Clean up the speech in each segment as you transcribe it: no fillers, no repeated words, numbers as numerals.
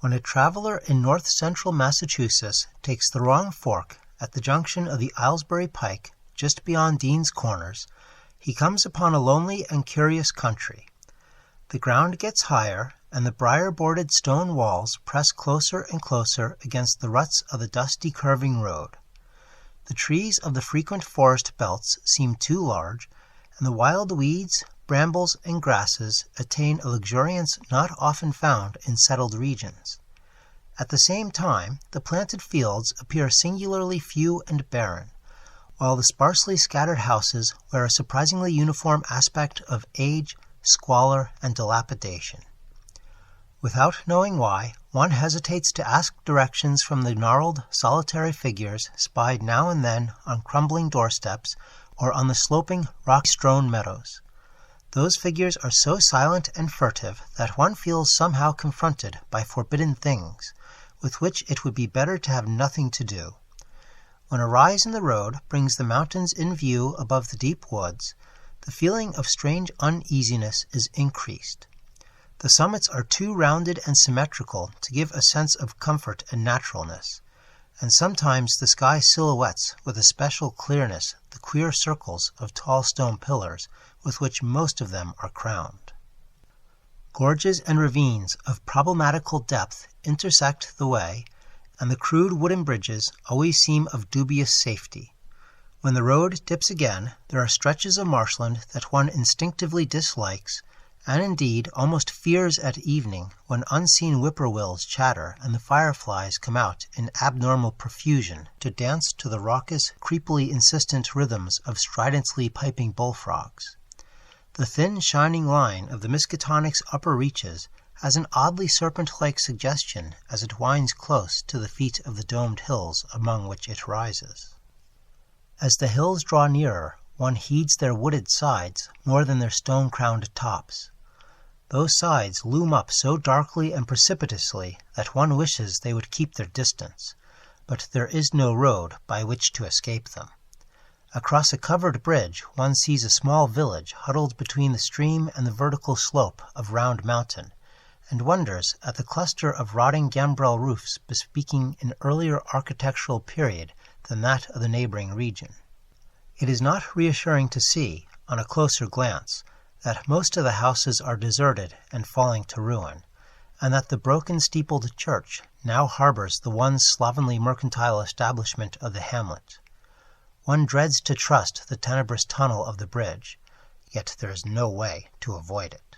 When a traveler in north-central Massachusetts takes the wrong fork at the junction of the Aylesbury Pike just beyond Dean's Corners, he comes upon a lonely and curious country. The ground gets higher, and the briar-bordered stone walls press closer and closer against the ruts of the dusty curving road. The trees of the frequent forest belts seem too large, and the wild weeds, brambles, and grasses attain a luxuriance not often found in settled regions. At the same time, the planted fields appear singularly few and barren, while the sparsely scattered houses wear a surprisingly uniform aspect of age, squalor, and dilapidation. Without knowing why, one hesitates to ask directions from the gnarled, solitary figures spied now and then on crumbling doorsteps or on the sloping, rock-strewn meadows. Those figures are so silent and furtive that one feels somehow confronted by forbidden things, with which it would be better to have nothing to do. When a rise in the road brings the mountains in view above the deep woods, the feeling of strange uneasiness is increased. The summits are too rounded and symmetrical to give a sense of comfort and naturalness, and sometimes the sky silhouettes with a special clearness the queer circles of tall stone pillars with which most of them are crowned. Gorges and ravines of problematical depth intersect the way, and the crude wooden bridges always seem of dubious safety. When the road dips again, there are stretches of marshland that one instinctively dislikes, and indeed almost fears at evening, when unseen whippoorwills chatter and the fireflies come out in abnormal profusion to dance to the raucous, creepily insistent rhythms of stridently piping bullfrogs. The thin, shining line of the Miskatonic's upper reaches has an oddly serpent-like suggestion as it winds close to the feet of the domed hills among which it rises. As the hills draw nearer, one heeds their wooded sides more than their stone-crowned tops. Those sides loom up so darkly and precipitously that one wishes they would keep their distance, but there is no road by which to escape them. Across a covered bridge one sees a small village huddled between the stream and the vertical slope of Round Mountain, and wonders at the cluster of rotting gambrel roofs bespeaking an earlier architectural period than that of the neighboring region. It is not reassuring to see, on a closer glance, that most of the houses are deserted and falling to ruin, and that the broken-steepled church now harbors the one slovenly mercantile establishment of the hamlet. One dreads to trust the tenebrous tunnel of the bridge, yet there is no way to avoid it.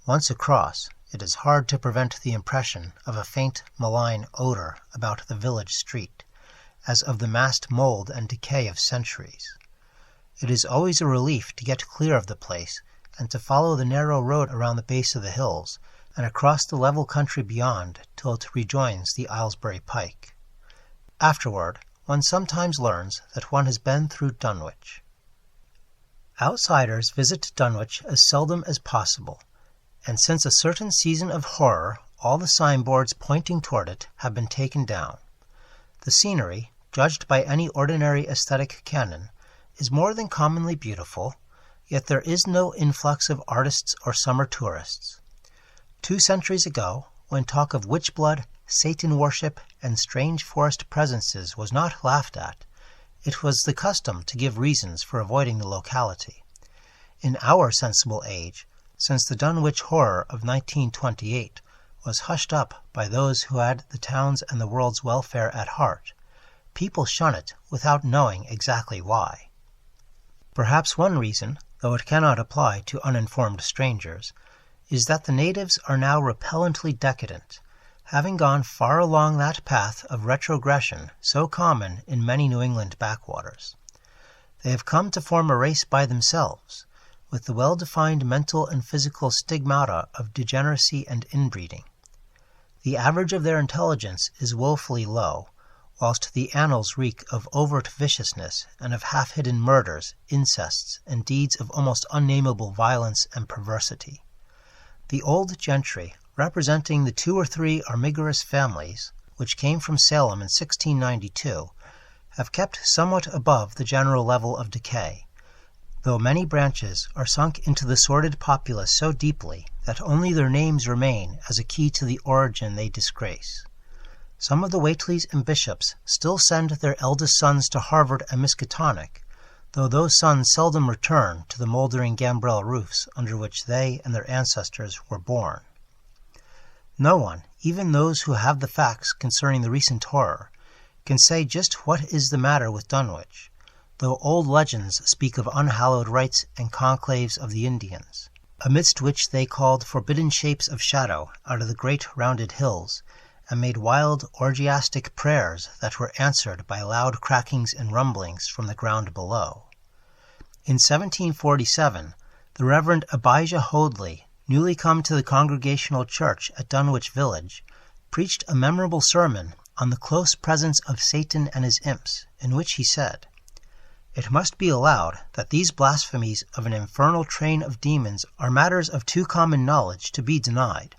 Once across, it is hard to prevent the impression of a faint, malign odor about the village street, as of the massed mold and decay of centuries. It is always a relief to get clear of the place and to follow the narrow road around the base of the hills and across the level country beyond till it rejoins the Aylesbury Pike. Afterward, one sometimes learns that one has been through Dunwich. Outsiders visit Dunwich as seldom as possible, and since a certain season of horror, all the signboards pointing toward it have been taken down. The scenery, judged by any ordinary aesthetic canon, is more than commonly beautiful, yet there is no influx of artists or summer tourists. 2 centuries ago, when talk of witch-blood, Satan worship, and strange forest presences was not laughed at, it was the custom to give reasons for avoiding the locality. In our sensible age, since the Dunwich Horror of 1928 was hushed up by those who had the town's and the world's welfare at heart, people shun it without knowing exactly why. Perhaps one reason, though it cannot apply to uninformed strangers, is that the natives are now repellently decadent, having gone far along that path of retrogression so common in many New England backwaters. They have come to form a race by themselves, with the well-defined mental and physical stigmata of degeneracy and inbreeding. The average of their intelligence is woefully low, whilst the annals reek of overt viciousness and of half-hidden murders, incests, and deeds of almost unnameable violence and perversity. The old gentry, representing the 2 or 3 armigerous families, which came from Salem in 1692, have kept somewhat above the general level of decay, though many branches are sunk into the sordid populace so deeply that only their names remain as a key to the origin they disgrace. Some of the Whateleys and bishops still send their eldest sons to Harvard and Miskatonic, though those sons seldom return to the moldering gambrel roofs under which they and their ancestors were born. No one, even those who have the facts concerning the recent horror, can say just what is the matter with Dunwich, though old legends speak of unhallowed rites and conclaves of the Indians, amidst which they called forbidden shapes of shadow out of the great rounded hills, and made wild orgiastic prayers that were answered by loud crackings and rumblings from the ground below. In 1747, the Reverend Abijah Hoadley, newly come to the Congregational Church at Dunwich Village, preached a memorable sermon on the close presence of Satan and his imps, in which he said, "It must be allowed that these blasphemies of an infernal train of demons are matters of too common knowledge to be denied.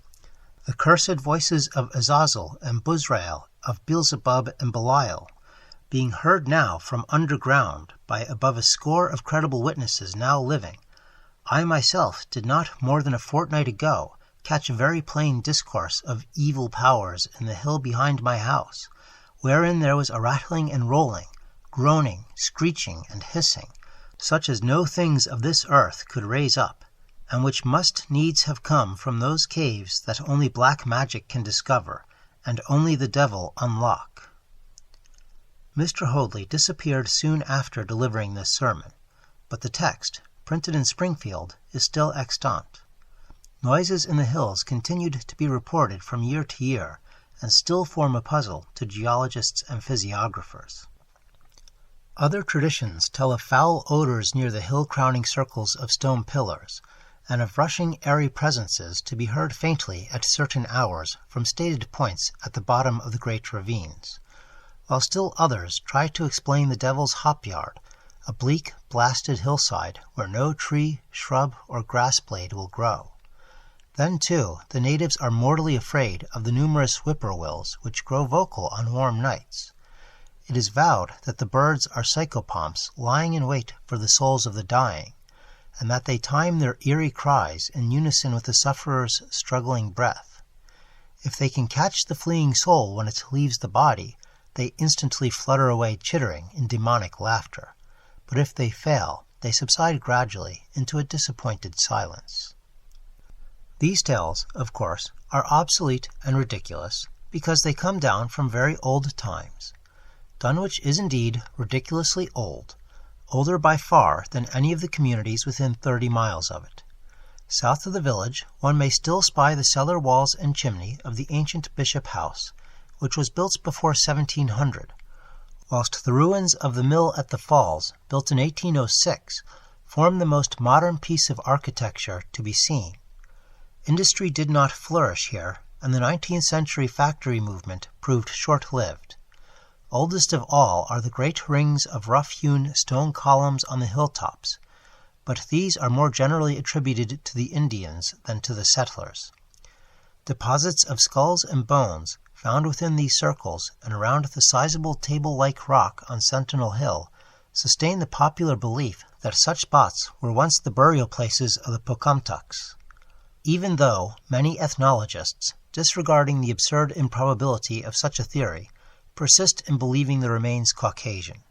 The cursed voices of Azazel and Buzrael, of Beelzebub and Belial, being heard now from underground by above a score of credible witnesses now living, I myself did not more than a fortnight ago catch a very plain discourse of evil powers in the hill behind my house, wherein there was a rattling and rolling, groaning, screeching, and hissing, such as no things of this earth could raise up, and which must needs have come from those caves that only black magic can discover, and only the devil unlock." Mr. Hoadley disappeared soon after delivering this sermon, but the text, printed in Springfield, is still extant. Noises in the hills continued to be reported from year to year, and still form a puzzle to geologists and physiographers. Other traditions tell of foul odors near the hill-crowning circles of stone pillars, and of rushing airy presences to be heard faintly at certain hours from stated points at the bottom of the great ravines, while still others try to explain the Devil's Hop-yard, a bleak, blasted hillside where no tree, shrub, or grass blade will grow. Then, too, the natives are mortally afraid of the numerous whippoorwills which grow vocal on warm nights. It is vowed that the birds are psychopomps lying in wait for the souls of the dying, and that they time their eerie cries in unison with the sufferer's struggling breath. If they can catch the fleeing soul when it leaves the body, they instantly flutter away chittering in demonic laughter, but if they fail, they subside gradually into a disappointed silence. These tales, of course, are obsolete and ridiculous, because they come down from very old times. Dunwich is indeed ridiculously old, older by far than any of the communities within 30 miles of it. South of the village one may still spy the cellar walls and chimney of the ancient Bishop House, which was built before 1700, whilst the ruins of the mill at the Falls, built in 1806, form the most modern piece of architecture to be seen. Industry did not flourish here, and the 19th century factory movement proved short-lived. Oldest of all are the great rings of rough-hewn stone columns on the hilltops, but these are more generally attributed to the Indians than to the settlers. Deposits of skulls and bones, found within these circles and around the sizable table-like rock on Sentinel Hill, sustain the popular belief that such spots were once the burial places of the Pocumtucks, even though many ethnologists, disregarding the absurd improbability of such a theory, persist in believing the remains Caucasian.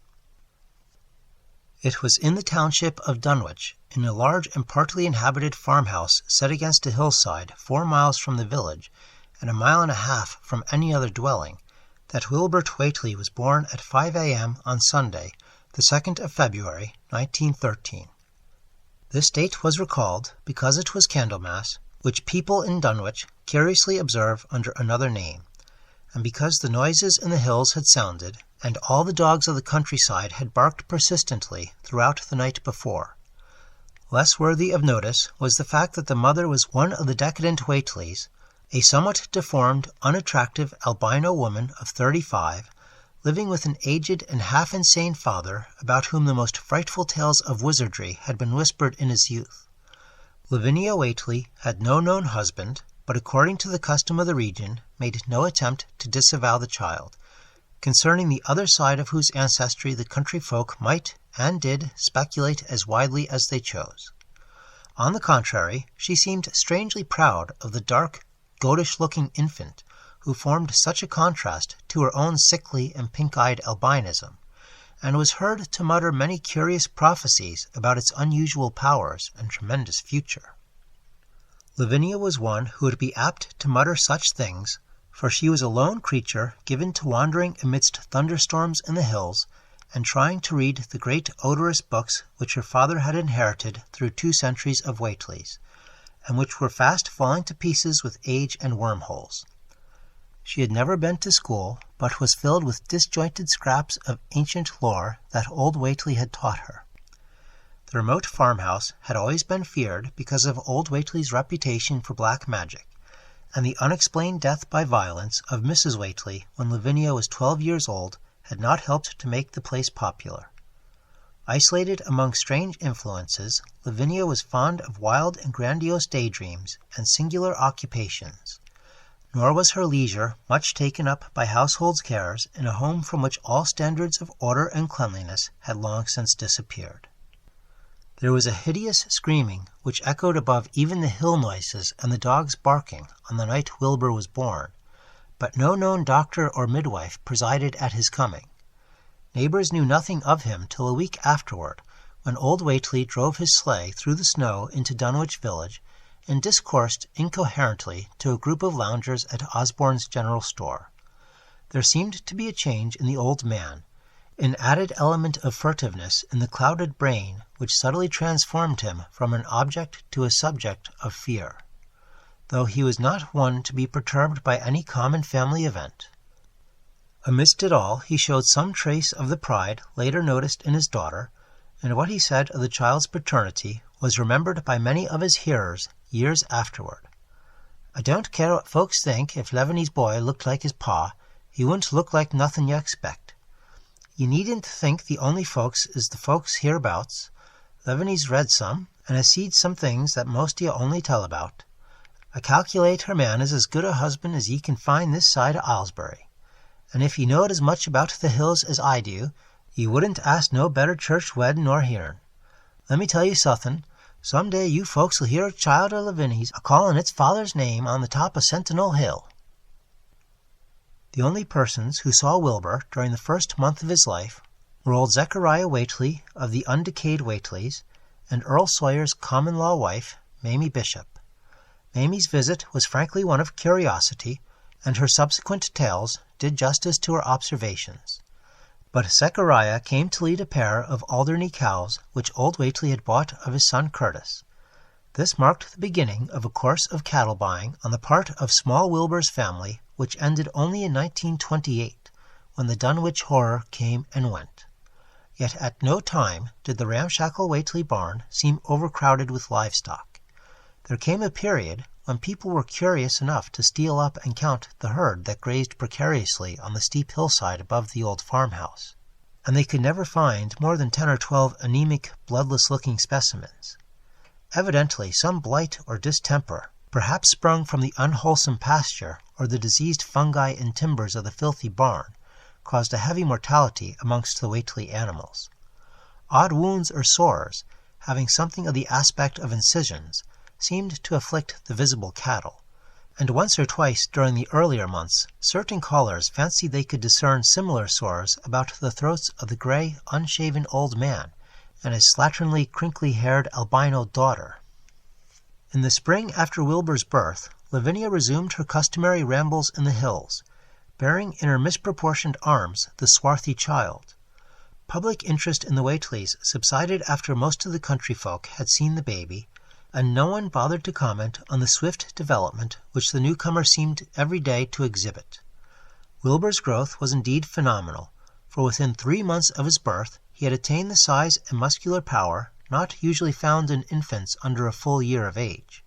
It was in the township of Dunwich, in a large and partly inhabited farmhouse set against a hillside 4 miles from the village, and 1.5 miles from any other dwelling, that Wilbert Whately was born at 5 a.m. on Sunday, the 2nd of February, 1913. This date was recalled because it was Candlemas, which people in Dunwich curiously observe under another name, and because the noises in the hills had sounded, and all the dogs of the countryside had barked persistently throughout the night before. Less worthy of notice was the fact that the mother was one of the decadent Whateleys, a somewhat deformed, unattractive albino woman of 35, living with an aged and half-insane father about whom the most frightful tales of wizardry had been whispered in his youth. Lavinia Whately had no known husband, but according to the custom of the region, made no attempt to disavow the child, concerning the other side of whose ancestry the country folk might and did speculate as widely as they chose. On the contrary, she seemed strangely proud of the dark, goatish-looking infant who formed such a contrast to her own sickly and pink-eyed albinism, and was heard to mutter many curious prophecies about its unusual powers and tremendous future. Lavinia was one who would be apt to mutter such things, for she was a lone creature given to wandering amidst thunderstorms in the hills, and trying to read the great odorous books which her father had inherited through 2 centuries of Whateleys, and which were fast falling to pieces with age and wormholes. She had never been to school, but was filled with disjointed scraps of ancient lore that old Whateley had taught her. The remote farmhouse had always been feared because of old Whateley's reputation for black magic, and the unexplained death by violence of Mrs. Whateley when Lavinia was 12 years old had not helped to make the place popular. Isolated among strange influences, Lavinia was fond of wild and grandiose daydreams and singular occupations. Nor was her leisure much taken up by household cares in a home from which all standards of order and cleanliness had long since disappeared. There was a hideous screaming which echoed above even the hill noises and the dogs barking on the night Wilbur was born, but no known doctor or midwife presided at his coming. Neighbors knew nothing of him till a week afterward, when old Whateley drove his sleigh through the snow into Dunwich village and discoursed incoherently to a group of loungers at Osborne's general store. There seemed to be a change in the old man, an added element of furtiveness in the clouded brain which subtly transformed him from an object to a subject of fear, though he was not one to be perturbed by any common family event. Amidst it all he showed some trace of the pride later noticed in his daughter, and what he said of the child's paternity was remembered by many of his hearers years afterward. "I don't care what folks think. If Leaveney's boy looked like his pa, he wouldn't look like nothing you expect. You needn't think the only folks is the folks hereabouts. Leaveney's read some, and has seed some things that most you only tell about. I calculate her man is as good a husband as ye can find this side of Aylesbury. And if ye knowed as much about the hills as I do, ye wouldn't ask no better church wedding nor hearin'. Let me tell you suthin'. Some day you folks'll hear a child of Lavinia's a-callin' its father's name on the top of Sentinel Hill." The only persons who saw Wilbur during the first month of his life were old Zechariah Whateley of the undecayed Whateleys, and Earl Sawyer's common-law wife, Mamie Bishop. Mamie's visit was frankly one of curiosity, and her subsequent tales did justice to her observations. But Zechariah came to lead a pair of Alderney cows which old Whateley had bought of his son Curtis. This marked the beginning of a course of cattle buying on the part of small Wilbur's family which ended only in 1928, when the Dunwich Horror came and went. Yet at no time did the ramshackle Whateley barn seem overcrowded with livestock. There came a period when people were curious enough to steal up and count the herd that grazed precariously on the steep hillside above the old farmhouse, and they could never find more than 10 or 12 anemic, bloodless-looking specimens. Evidently some blight or distemper, perhaps sprung from the unwholesome pasture or the diseased fungi and timbers of the filthy barn, caused a heavy mortality amongst the Whateley animals. Odd wounds or sores, having something of the aspect of incisions, seemed to afflict the visible cattle, and once or twice during the earlier months certain callers fancied they could discern similar sores about the throats of the grey, unshaven old man and his slatternly, crinkly-haired albino daughter. In the spring after Wilbur's birth, Lavinia resumed her customary rambles in the hills, bearing in her misproportioned arms the swarthy child. Public interest in the Whateleys subsided after most of the country folk had seen the baby, and no one bothered to comment on the swift development which the newcomer seemed every day to exhibit. Wilbur's growth was indeed phenomenal, for within 3 months of his birth he had attained the size and muscular power not usually found in infants under a full year of age.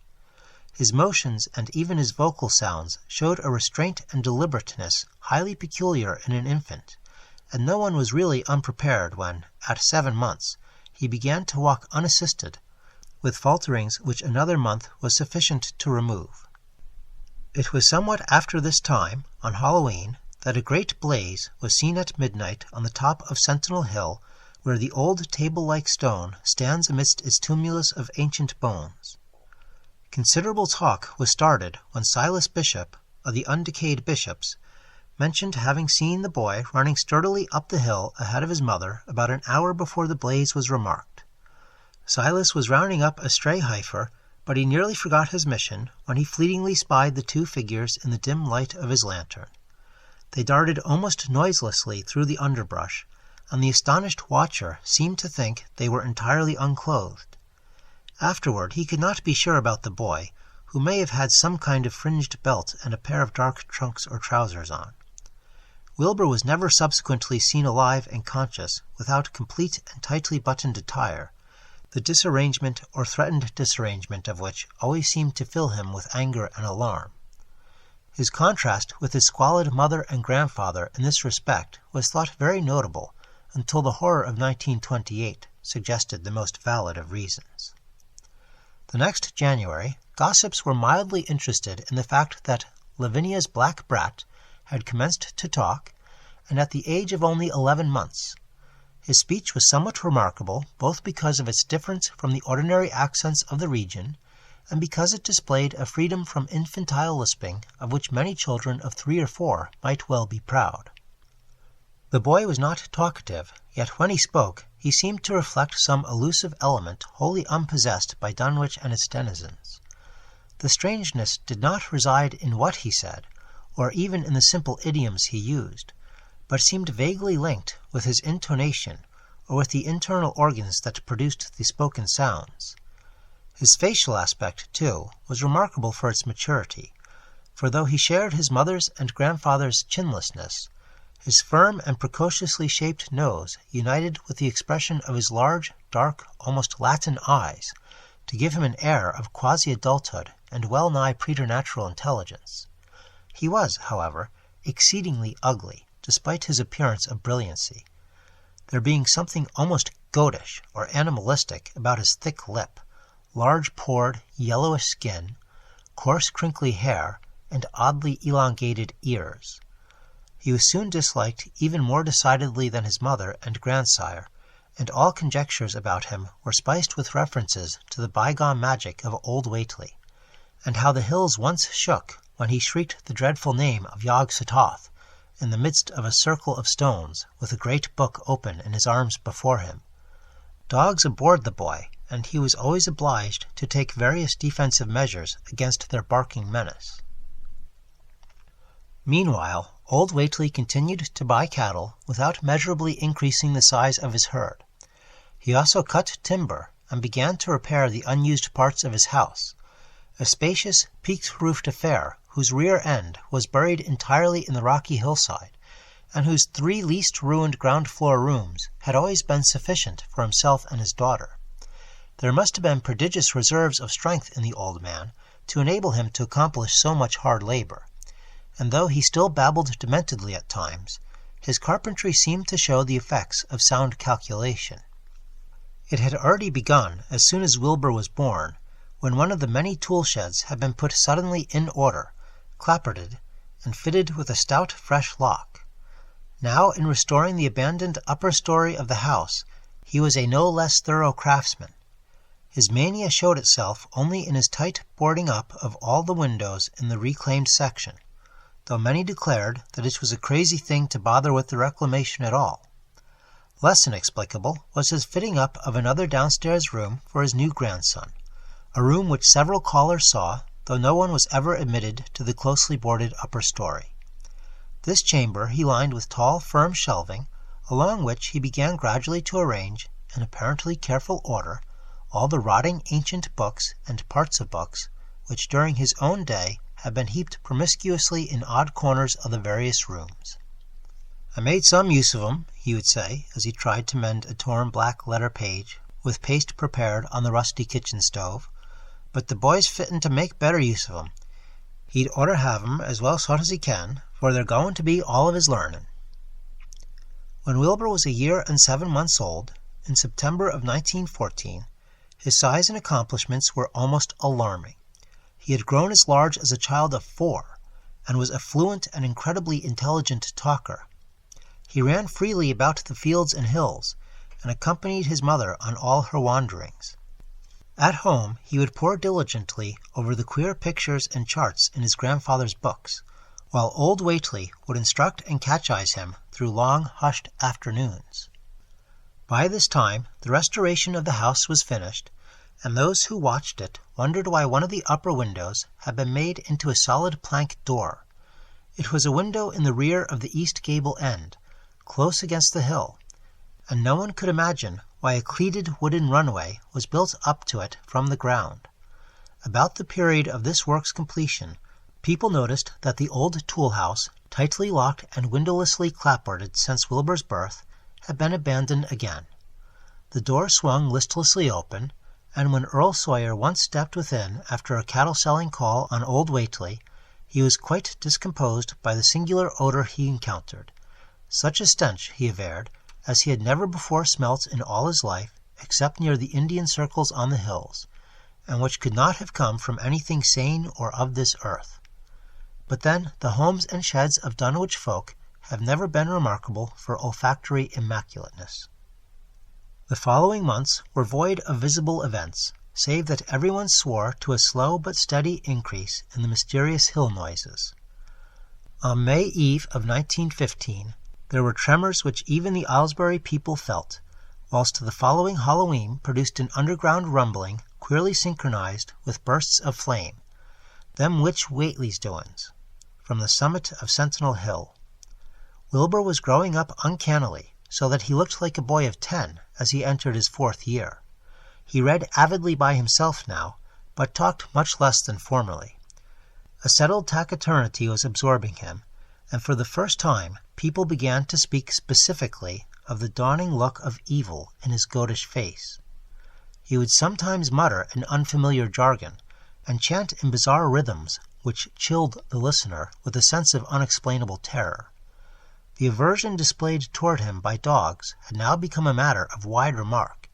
His motions and even his vocal sounds showed a restraint and deliberateness highly peculiar in an infant, and no one was really unprepared when, at 7 months, he began to walk unassisted, with falterings which another month was sufficient to remove. It was somewhat after this time, on Halloween, that a great blaze was seen at midnight on the top of Sentinel Hill, where the old table-like stone stands amidst its tumulus of ancient bones. Considerable talk was started when Silas Bishop, of the Undecayed Bishops, mentioned having seen the boy running sturdily up the hill ahead of his mother about an hour before the blaze was remarked. Silas was rounding up a stray heifer, but he nearly forgot his mission when he fleetingly spied the two figures in the dim light of his lantern. They darted almost noiselessly through the underbrush, and the astonished watcher seemed to think they were entirely unclothed. Afterward he could not be sure about the boy, who may have had some kind of fringed belt and a pair of dark trunks or trousers on. Wilbur was never subsequently seen alive and conscious without complete and tightly buttoned attire, the disarrangement or threatened disarrangement of which always seemed to fill him with anger and alarm. His contrast with his squalid mother and grandfather in this respect was thought very notable until the horror of 1928 suggested the most valid of reasons. The next January, gossips were mildly interested in the fact that Lavinia's black brat had commenced to talk, and at the age of only 11 months. His speech was somewhat remarkable, both because of its difference from the ordinary accents of the region, and because it displayed a freedom from infantile lisping of which many children of 3 or 4 might well be proud. The boy was not talkative, yet when he spoke, he seemed to reflect some elusive element wholly unpossessed by Dunwich and its denizens. The strangeness did not reside in what he said, or even in the simple idioms he used, but seemed vaguely linked with his intonation or with the internal organs that produced the spoken sounds. His facial aspect, too, was remarkable for its maturity, for though he shared his mother's and grandfather's chinlessness, his firm and precociously shaped nose united with the expression of his large, dark, almost Latin eyes to give him an air of quasi-adulthood and well-nigh preternatural intelligence. He was, however, exceedingly ugly, despite his appearance of brilliancy, there being something almost goatish or animalistic about his thick lip, large-pored, yellowish skin, coarse crinkly hair, and oddly elongated ears. He was soon disliked even more decidedly than his mother and grandsire, and all conjectures about him were spiced with references to the bygone magic of old Whately, and how the hills once shook when he shrieked the dreadful name of Yog-Sothoth in the midst of a circle of stones with a great book open in his arms before him. Dogs abhorred the boy, and he was always obliged to take various defensive measures against their barking menace. Meanwhile, old Whately continued to buy cattle without measurably increasing the size of his herd. He also cut timber and began to repair the unused parts of his house, a spacious, peaked-roofed affair whose rear end was buried entirely in the rocky hillside, and whose 3 least ruined ground-floor rooms had always been sufficient for himself and his daughter. There must have been prodigious reserves of strength in the old man to enable him to accomplish so much hard labor, and though he still babbled dementedly at times, his carpentry seemed to show the effects of sound calculation. It had already begun as soon as Wilbur was born, when one of the many tool-sheds had been put suddenly in order, clapboarded, and fitted with a stout fresh lock. Now, in restoring the abandoned upper story of the house, he was a no less thorough craftsman. His mania showed itself only in his tight boarding up of all the windows in the reclaimed section, though many declared that it was a crazy thing to bother with the reclamation at all. Less inexplicable was his fitting up of another downstairs room for his new grandson, a room which several callers saw, though no one was ever admitted to the closely boarded upper story. This chamber he lined with tall, firm shelving, along which he began gradually to arrange, in apparently careful order, all the rotting ancient books and parts of books which during his own day had been heaped promiscuously in odd corners of the various rooms. "I made some use of 'em," he would say, as he tried to mend a torn black letter page with paste prepared on the rusty kitchen stove, "but the boy's fittin' to make better use of 'em. He'd orter have 'em as well sot as he can, for they're goin' to be all of his learnin'." When Wilbur was a year and 7 months old, in September of 1914, his size and accomplishments were almost alarming. He had grown as large as a child of 4, and was a fluent and incredibly intelligent talker. He ran freely about the fields and hills, and accompanied his mother on all her wanderings. At home he would pore diligently over the queer pictures and charts in his grandfather's books, while old Whately would instruct and catechise him through long, hushed afternoons. By this time the restoration of the house was finished, and those who watched it wondered why one of the upper windows had been made into a solid plank door. It was a window in the rear of the east gable end, close against the hill, and no one could imagine why a cleated wooden runway was built up to it from the ground. About the period of this work's completion, people noticed that the old tool-house, tightly locked and windowlessly clapboarded since Wilbur's birth, had been abandoned again. The door swung listlessly open, and when Earl Sawyer once stepped within after a cattle-selling call on old Whately, he was quite discomposed by the singular odor he encountered. Such a stench, he averred, as he had never before smelt in all his life, except near the Indian circles on the hills, and which could not have come from anything sane or of this earth. But then the homes and sheds of Dunwich folk have never been remarkable for olfactory immaculateness. The following months were void of visible events, save that everyone swore to a slow but steady increase in the mysterious hill noises. On May Eve of 1915, there were tremors which even the Aylesbury people felt, whilst the following Halloween produced an underground rumbling queerly synchronized with bursts of flame, them which Whately's doin's, from the summit of Sentinel Hill. Wilbur was growing up uncannily, so that he looked like a boy of 10 as he entered his 4th year. He read avidly by himself now, but talked much less than formerly. A settled taciturnity was absorbing him, and for the first time people began to speak specifically of the dawning look of evil in his goatish face. He would sometimes mutter an unfamiliar jargon, and chant in bizarre rhythms which chilled the listener with a sense of unexplainable terror. The aversion displayed toward him by dogs had now become a matter of wide remark,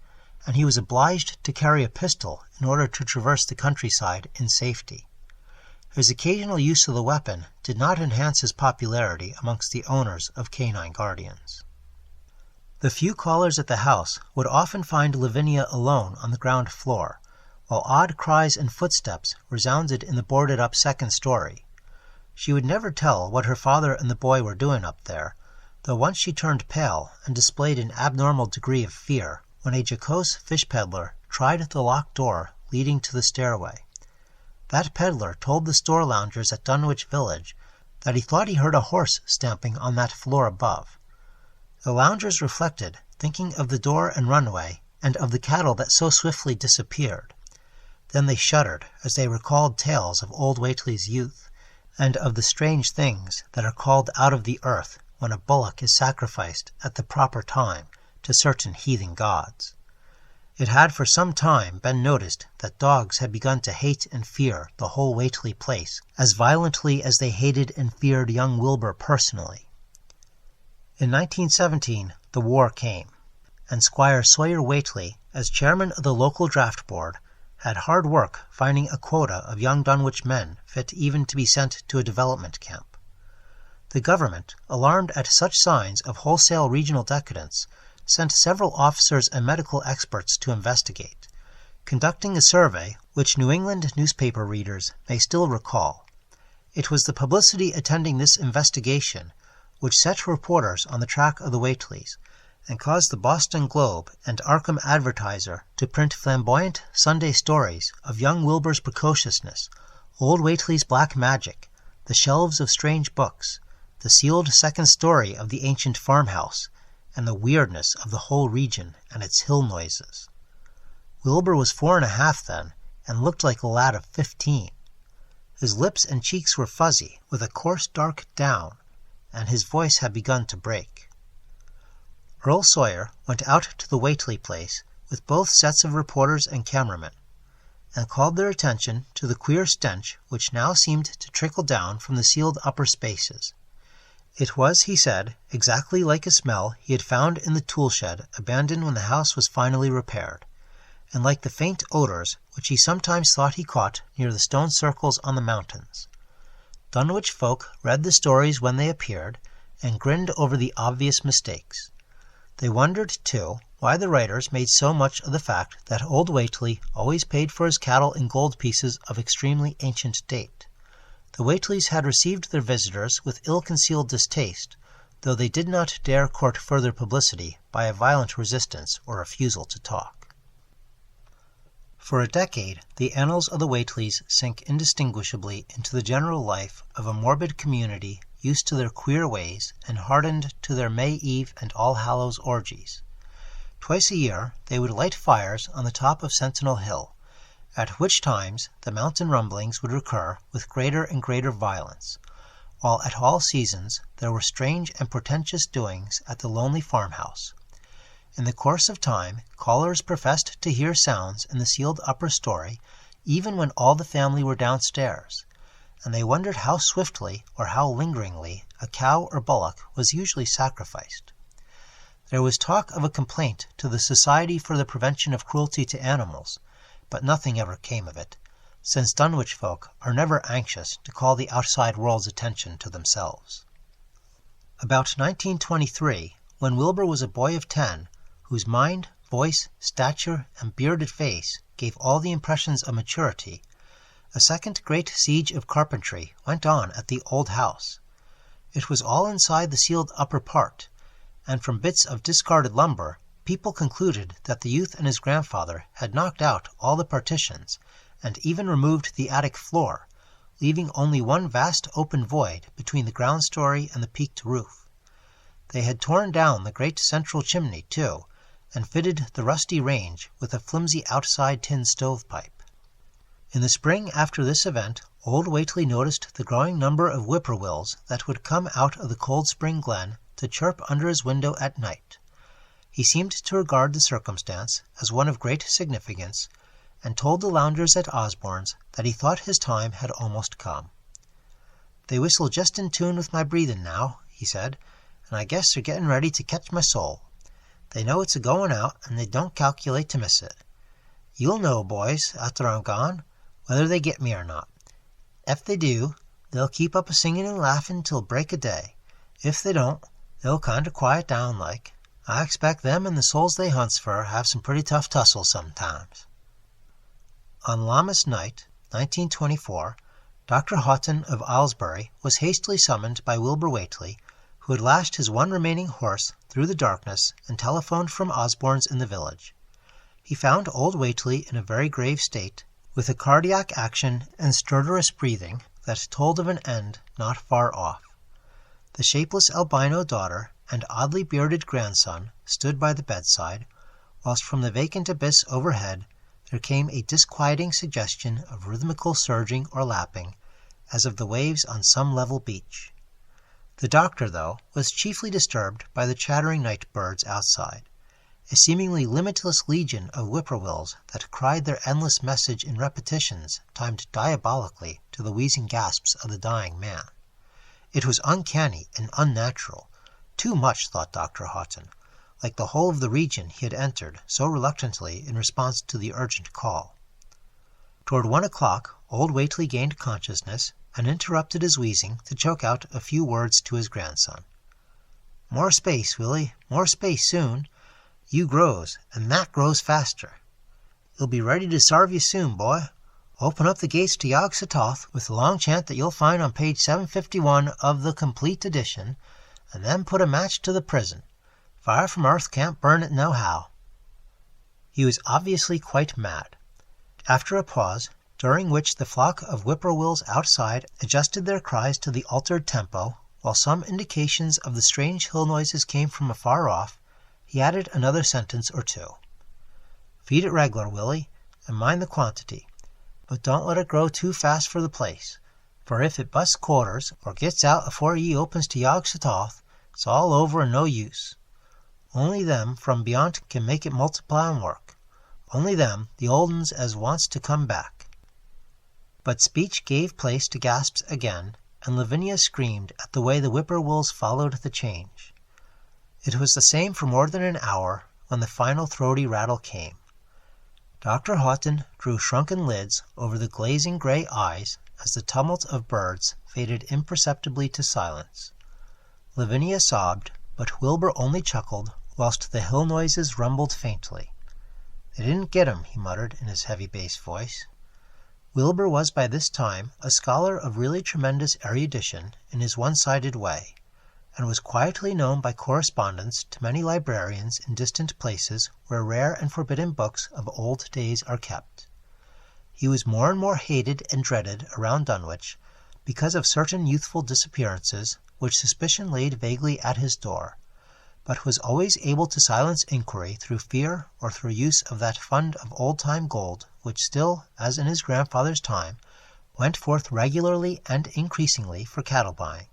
and he was obliged to carry a pistol in order to traverse the countryside in safety. His occasional use of the weapon did not enhance his popularity amongst the owners of canine guardians. The few callers at the house would often find Lavinia alone on the ground floor, while odd cries and footsteps resounded in the boarded-up second story. She would never tell what her father and the boy were doing up there, though once she turned pale and displayed an abnormal degree of fear when a jocose fish peddler tried the locked door leading to the stairway. That peddler told the store loungers at Dunwich Village that he thought he heard a horse stamping on that floor above. The loungers reflected, thinking of the door and runway, and of the cattle that so swiftly disappeared. Then they shuddered as they recalled tales of old Whately's youth, and of the strange things that are called out of the earth when a bullock is sacrificed at the proper time to certain heathen gods. It had for some time been noticed that dogs had begun to hate and fear the whole Whately place as violently as they hated and feared young Wilbur personally. In 1917 the war came, and Squire Sawyer Whately, as chairman of the local draft board, had hard work finding a quota of young Dunwich men fit even to be sent to a development camp. The government, alarmed at such signs of wholesale regional decadence, sent several officers and medical experts to investigate, conducting a survey which New England newspaper readers may still recall. It was the publicity attending this investigation which set reporters on the track of the Whateleys, and caused the Boston Globe and Arkham Advertiser to print flamboyant Sunday stories of young Wilbur's precociousness, old Whately's black magic, the shelves of strange books, the sealed second story of the ancient farmhouse, and the weirdness of the whole region and its hill noises. Wilbur was 4½ then, and looked like a lad of 15. His lips and cheeks were fuzzy, with a coarse dark down, and his voice had begun to break. Earl Sawyer went out to the Whately place with both sets of reporters and cameramen, and called their attention to the queer stench which now seemed to trickle down from the sealed upper spaces. It was, he said, exactly like a smell he had found in the tool-shed abandoned when the house was finally repaired, and like the faint odors which he sometimes thought he caught near the stone circles on the mountains. Dunwich folk read the stories when they appeared, and grinned over the obvious mistakes. They wondered, too, why the writers made so much of the fact that old Whately always paid for his cattle in gold pieces of extremely ancient date. The Whateleys had received their visitors with ill-concealed distaste, though they did not dare court further publicity by a violent resistance or refusal to talk. For a decade, the annals of the Whateleys sink indistinguishably into the general life of a morbid community used to their queer ways and hardened to their May Eve and All Hallows orgies. Twice a year they would light fires on the top of Sentinel Hill, at which times the mountain rumblings would recur with greater and greater violence, while at all seasons there were strange and portentous doings at the lonely farmhouse. In the course of time, callers professed to hear sounds in the sealed upper story, even when all the family were downstairs, and they wondered how swiftly or how lingeringly a cow or bullock was usually sacrificed. There was talk of a complaint to the Society for the Prevention of Cruelty to Animals, but nothing ever came of it, since Dunwich folk are never anxious to call the outside world's attention to themselves. About 1923, when Wilbur was a boy of 10, whose mind, voice, stature, and bearded face gave all the impressions of maturity, a second great siege of carpentry went on at the old house. It was all inside the sealed upper part, and from bits of discarded lumber, people concluded that the youth and his grandfather had knocked out all the partitions, and even removed the attic floor, leaving only one vast open void between the ground story and the peaked roof. They had torn down the great central chimney, too, and fitted the rusty range with a flimsy outside tin stovepipe. In the spring after this event, old Whately noticed the growing number of whippoorwills that would come out of the Cold Spring Glen to chirp under his window at night. He seemed to regard the circumstance as one of great significance, and told the loungers at Osborne's that he thought his time had almost come. "They whistle just in tune with my breathing now," he said, "and I guess they're getting ready to catch my soul. They know it's a-going out, and they don't calculate to miss it. You'll know, boys, after I'm gone, whether they get me or not. Ef they do, they'll keep up a-singing and laughing till break o' day. If they don't, they'll kinder quiet down like. I expect them and the souls they hunts for have some pretty tough tussles sometimes." On Lammas night, 1924, Dr. Houghton of Aylesbury was hastily summoned by Wilbur Whately, who had lashed his one remaining horse through the darkness and telephoned from Osborne's in the village. He found old Whately in a very grave state, with a cardiac action and stertorous breathing that told of an end not far off. The shapeless albino daughter and oddly bearded grandson stood by the bedside, whilst from the vacant abyss overhead there came a disquieting suggestion of rhythmical surging or lapping, as of the waves on some level beach. The doctor, though, was chiefly disturbed by the chattering night birds outside, a seemingly limitless legion of whippoorwills that cried their endless message in repetitions timed diabolically to the wheezing gasps of the dying man. It was uncanny and unnatural, too much, thought Dr. Houghton, like the whole of the region he had entered so reluctantly in response to the urgent call. Toward 1 o'clock, old Whately gained consciousness and interrupted his wheezing to choke out a few words to his grandson. "More space, Willie, more space soon. You grows, and that grows faster. It'll be ready to sarve you soon, boy. Open up the gates to yog-sothoth with the long chant that you'll find on page 751 of the complete edition, and then put a match to the prison. Fire from earth can't burn it nohow." He was obviously quite mad. After a pause, during which the flock of whippoorwills outside adjusted their cries to the altered tempo, while some indications of the strange hill noises came from afar off, he added another sentence or two. "Feed it reg'lar, Willie, and mind the quantity, but don't let it grow too fast for the place, for if it busts quarters or gets out afore ye opens to yog-sothoth, it's all over and no use. Only them from beyont can make it multiply and work. Only them, the old uns as wants to come back." But speech gave place to gasps again, and Lavinia screamed at the way the whippoorwills followed the change. It was the same for more than an hour when the final throaty rattle came. Dr. Houghton drew shrunken lids over the glazing gray eyes as the tumult of birds faded imperceptibly to silence. Lavinia sobbed, but Wilbur only chuckled, whilst the hill noises rumbled faintly. "They didn't get him," he muttered in his heavy bass voice. Wilbur was by this time a scholar of really tremendous erudition in his one-sided way, and was quietly known by correspondence to many librarians in distant places where rare and forbidden books of old days are kept. He was more and more hated and dreaded around Dunwich because of certain youthful disappearances which suspicion laid vaguely at his door, but was always able to silence inquiry through fear or through use of that fund of old-time gold which still, as in his grandfather's time, went forth regularly and increasingly for cattle buying.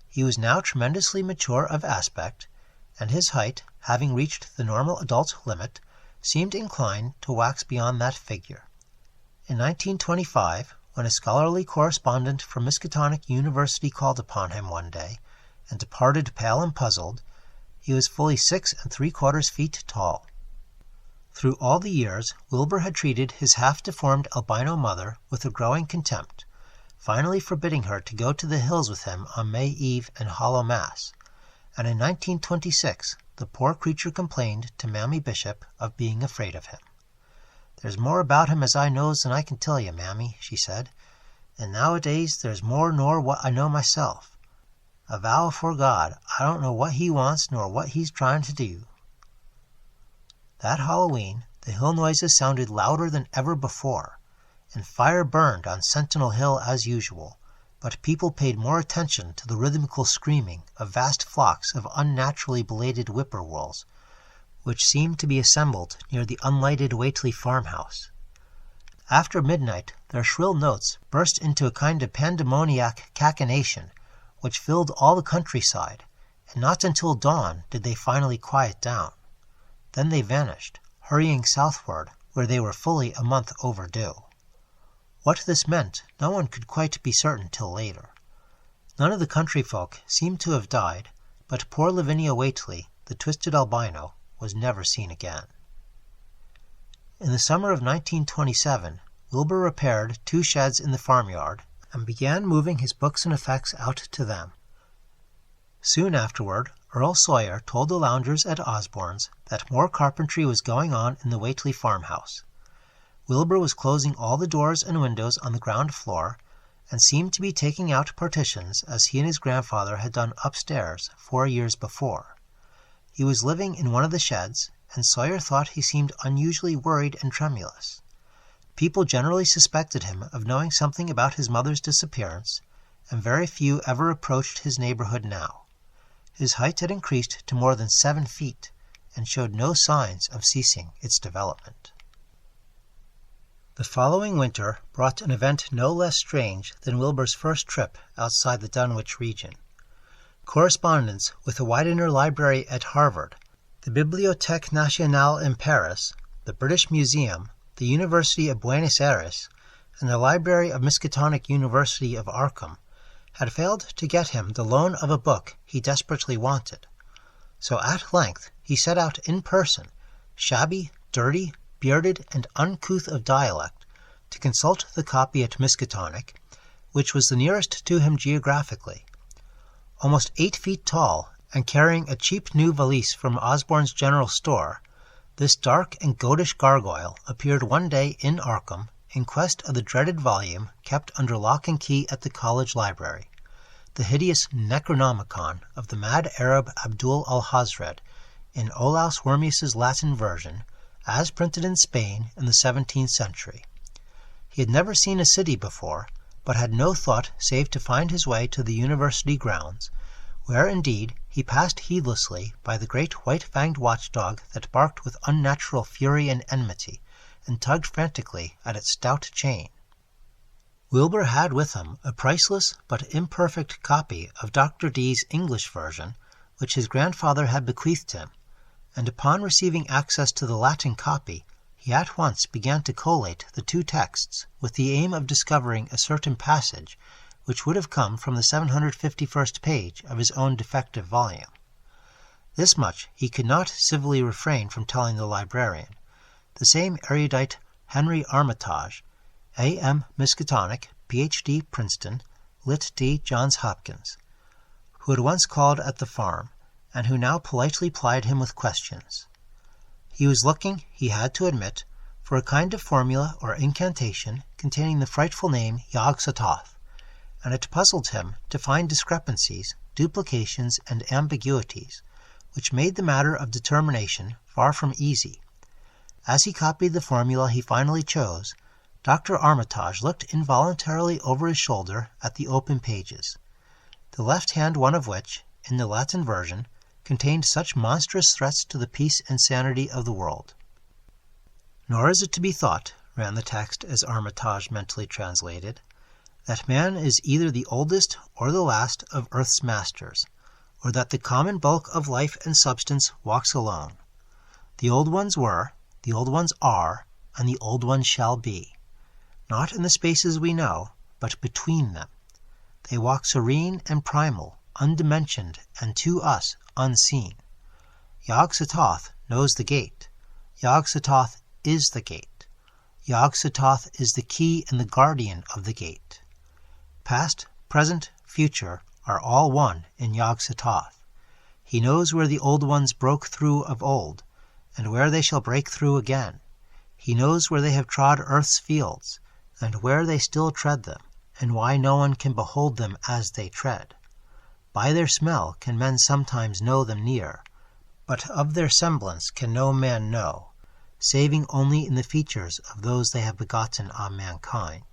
He was now tremendously mature of aspect, and his height, having reached the normal adult limit, seemed inclined to wax beyond that figure. In 1925, when a scholarly correspondent from Miskatonic University called upon him one day, and departed pale and puzzled, he was fully 6 3/4 feet tall. Through all the years, Wilbur had treated his half-deformed albino mother with a growing contempt, finally forbidding her to go to the hills with him on May Eve and Hollow Mass, and in 1926 the poor creature complained to Mammy Bishop of being afraid of him. "There's more about him as I knows than I can tell you, Mammy," she said, "and nowadays there's more nor what I know myself. I vow afore God I don't know what he wants nor what he's trying to do." That Halloween the hill noises sounded louder than ever before, and fire burned on Sentinel Hill as usual, but people paid more attention to the rhythmical screaming of vast flocks of unnaturally belated whippoorwills, which seemed to be assembled near the unlighted Whately farmhouse. After midnight their shrill notes burst into a kind of pandemoniac cachinnation which filled all the countryside, and not until dawn did they finally quiet down. Then they vanished, hurrying southward, where they were fully a month overdue. What this meant no one could quite be certain till later. None of the country folk seemed to have died, but poor Lavinia Whately, the twisted albino, was never seen again. In the summer of 1927, Wilbur repaired 2 sheds in the farmyard and began moving his books and effects out to them. Soon afterward, Earl Sawyer told the loungers at Osborne's that more carpentry was going on in the Whately farmhouse. Wilbur was closing all the doors and windows on the ground floor, and seemed to be taking out partitions as he and his grandfather had done upstairs 4 years before. He was living in one of the sheds, and Sawyer thought he seemed unusually worried and tremulous. People generally suspected him of knowing something about his mother's disappearance, and very few ever approached his neighborhood now. His height had increased to more than 7 feet, and showed no signs of ceasing its development. The following winter brought an event no less strange than Wilbur's first trip outside the Dunwich region. Correspondence with the Widener Library at Harvard, the Bibliothèque Nationale in Paris, the British Museum, the University of Buenos Aires, and the Library of Miskatonic University of Arkham had failed to get him the loan of a book he desperately wanted. So at length he set out in person, shabby, dirty, bearded, and uncouth of dialect, to consult the copy at Miskatonic, which was the nearest to him geographically. Almost 8 feet tall, and carrying a cheap new valise from Osborne's general store, this dark and goatish gargoyle appeared one day in Arkham in quest of the dreaded volume kept under lock and key at the college library, the hideous Necronomicon of the mad Arab Abdul al-Hazred, in Olaus Wormius's Latin version, as printed in Spain in the 17th century. He had never seen a city before, but had no thought save to find his way to the university grounds, where indeed he passed heedlessly by the great white-fanged watchdog that barked with unnatural fury and enmity, and tugged frantically at its stout chain. Wilbur had with him a priceless but imperfect copy of Dr. Dee's English version, which his grandfather had bequeathed him, and upon receiving access to the Latin copy, he at once began to collate the 2 texts with the aim of discovering a certain passage which would have come from the 751st page of his own defective volume. This much he could not civilly refrain from telling the librarian, the same erudite Henry Armitage, A.M. Miskatonic, Ph.D. Princeton, Lit.D. Johns Hopkins, who had once called at the farm, and who now politely plied him with questions. He was looking, he had to admit, for a kind of formula or incantation containing the frightful name yog-sothoth, and it puzzled him to find discrepancies, duplications, and ambiguities, which made the matter of determination far from easy. As he copied the formula he finally chose, Dr. Armitage looked involuntarily over his shoulder at the open pages, the left-hand one of which, in the Latin version, contained such monstrous threats to the peace and sanity of the world. "Nor is it to be thought," ran the text as Armitage mentally translated, "that man is either the oldest or the last of earth's masters, or that the common bulk of life and substance walks alone. The old ones were, the old ones are, and the old ones shall be, not in the spaces we know, but between them. They walk serene and primal, undimensioned, and to us unseen. Yog-sothoth knows the gate. Yog-sothoth is the gate. Yog-sothoth is the key and the guardian of the gate. Past, present, future are all one in Yog-sothoth. He knows where the old ones broke through of old, and where they shall break through again. He knows where they have trod earth's fields, and where they still tread them, and why no one can behold them as they tread. By their smell can men sometimes know them near, but of their semblance can no man know, saving only in the features of those they have begotten on mankind.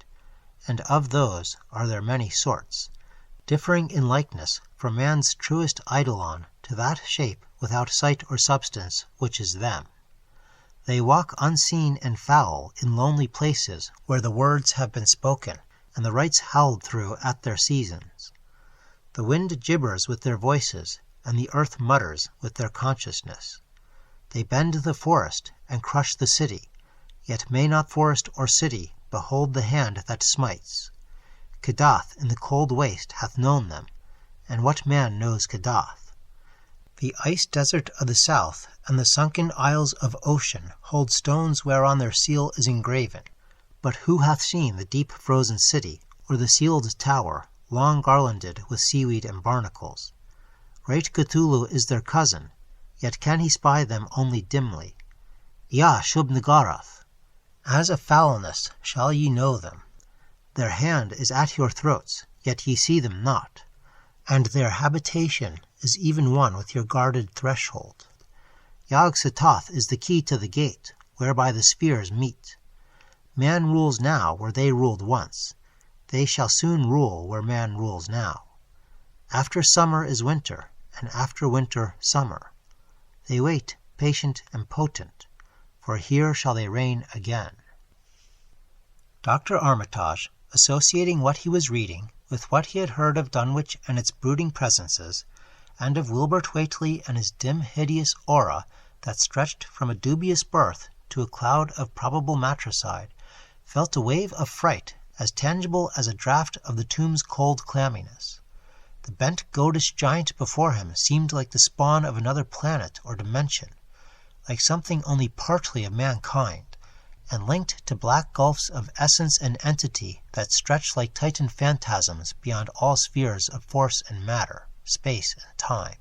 And of those are there many sorts, differing in likeness from man's truest eidolon to that shape without sight or substance which is them. They walk unseen and foul in lonely places where the words have been spoken and the rites howled through at their seasons. The wind gibbers with their voices, and the earth mutters with their consciousness. They bend the forest and crush the city, yet may not forest or city behold the hand that smites. Kedath in the cold waste hath known them, and what man knows Kedath? The ice desert of the south and the sunken isles of ocean hold stones whereon their seal is engraven, but who hath seen the deep frozen city, or the sealed tower, long garlanded with seaweed and barnacles? Great Cthulhu is their cousin, yet can he spy them only dimly. Ya Shub-Niggurath, as a foulness shall ye know them. Their hand is at your throats, yet ye see them not, and their habitation is even one with your guarded threshold. Yog-sothoth is the key to the gate, whereby the spheres meet. Man rules now where they ruled once. They shall soon rule where man rules now. After summer is winter, and after winter summer. They wait, patient and potent, for here shall they reign again." Dr. Armitage, associating what he was reading with what he had heard of Dunwich and its brooding presences, and of Wilbert Whately and his dim, hideous aura that stretched from a dubious birth to a cloud of probable matricide, felt a wave of fright as tangible as a draught of the tomb's cold clamminess. The bent goatish giant before him seemed like the spawn of another planet or dimension, like something only partly of mankind, and linked to black gulfs of essence and entity that stretched like Titan phantasms beyond all spheres of force and matter, space and time.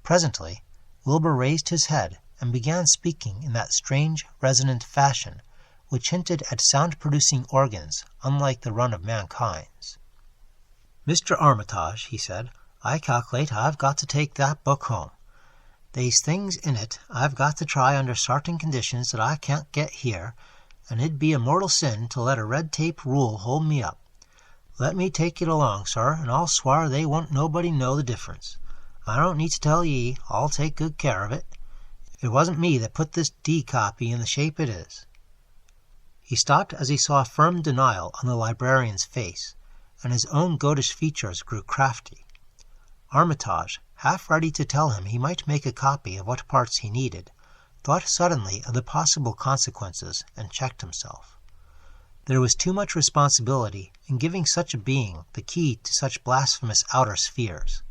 Presently, Wilbur raised his head and began speaking in that strange, resonant fashion which hinted at sound-producing organs unlike the run of mankind's. "Mr. Armitage," he said, "I calculate I've got to take that book home. They's things in it I've got to try under sartain conditions that I can't get here, and it'd be a mortal sin to let a red tape rule hold me up. Let me take it along, sir, and I'll swar they won't nobody know the difference. I don't need to tell ye, I'll take good care of it. It wasn't me that put this D copy in the shape it is." He stopped as he saw firm denial on the librarian's face, and his own goatish features grew crafty. Armitage, half ready to tell him he might make a copy of what parts he needed, thought suddenly of the possible consequences and checked himself. There was too much responsibility in giving such a being the key to such blasphemous outer spheres.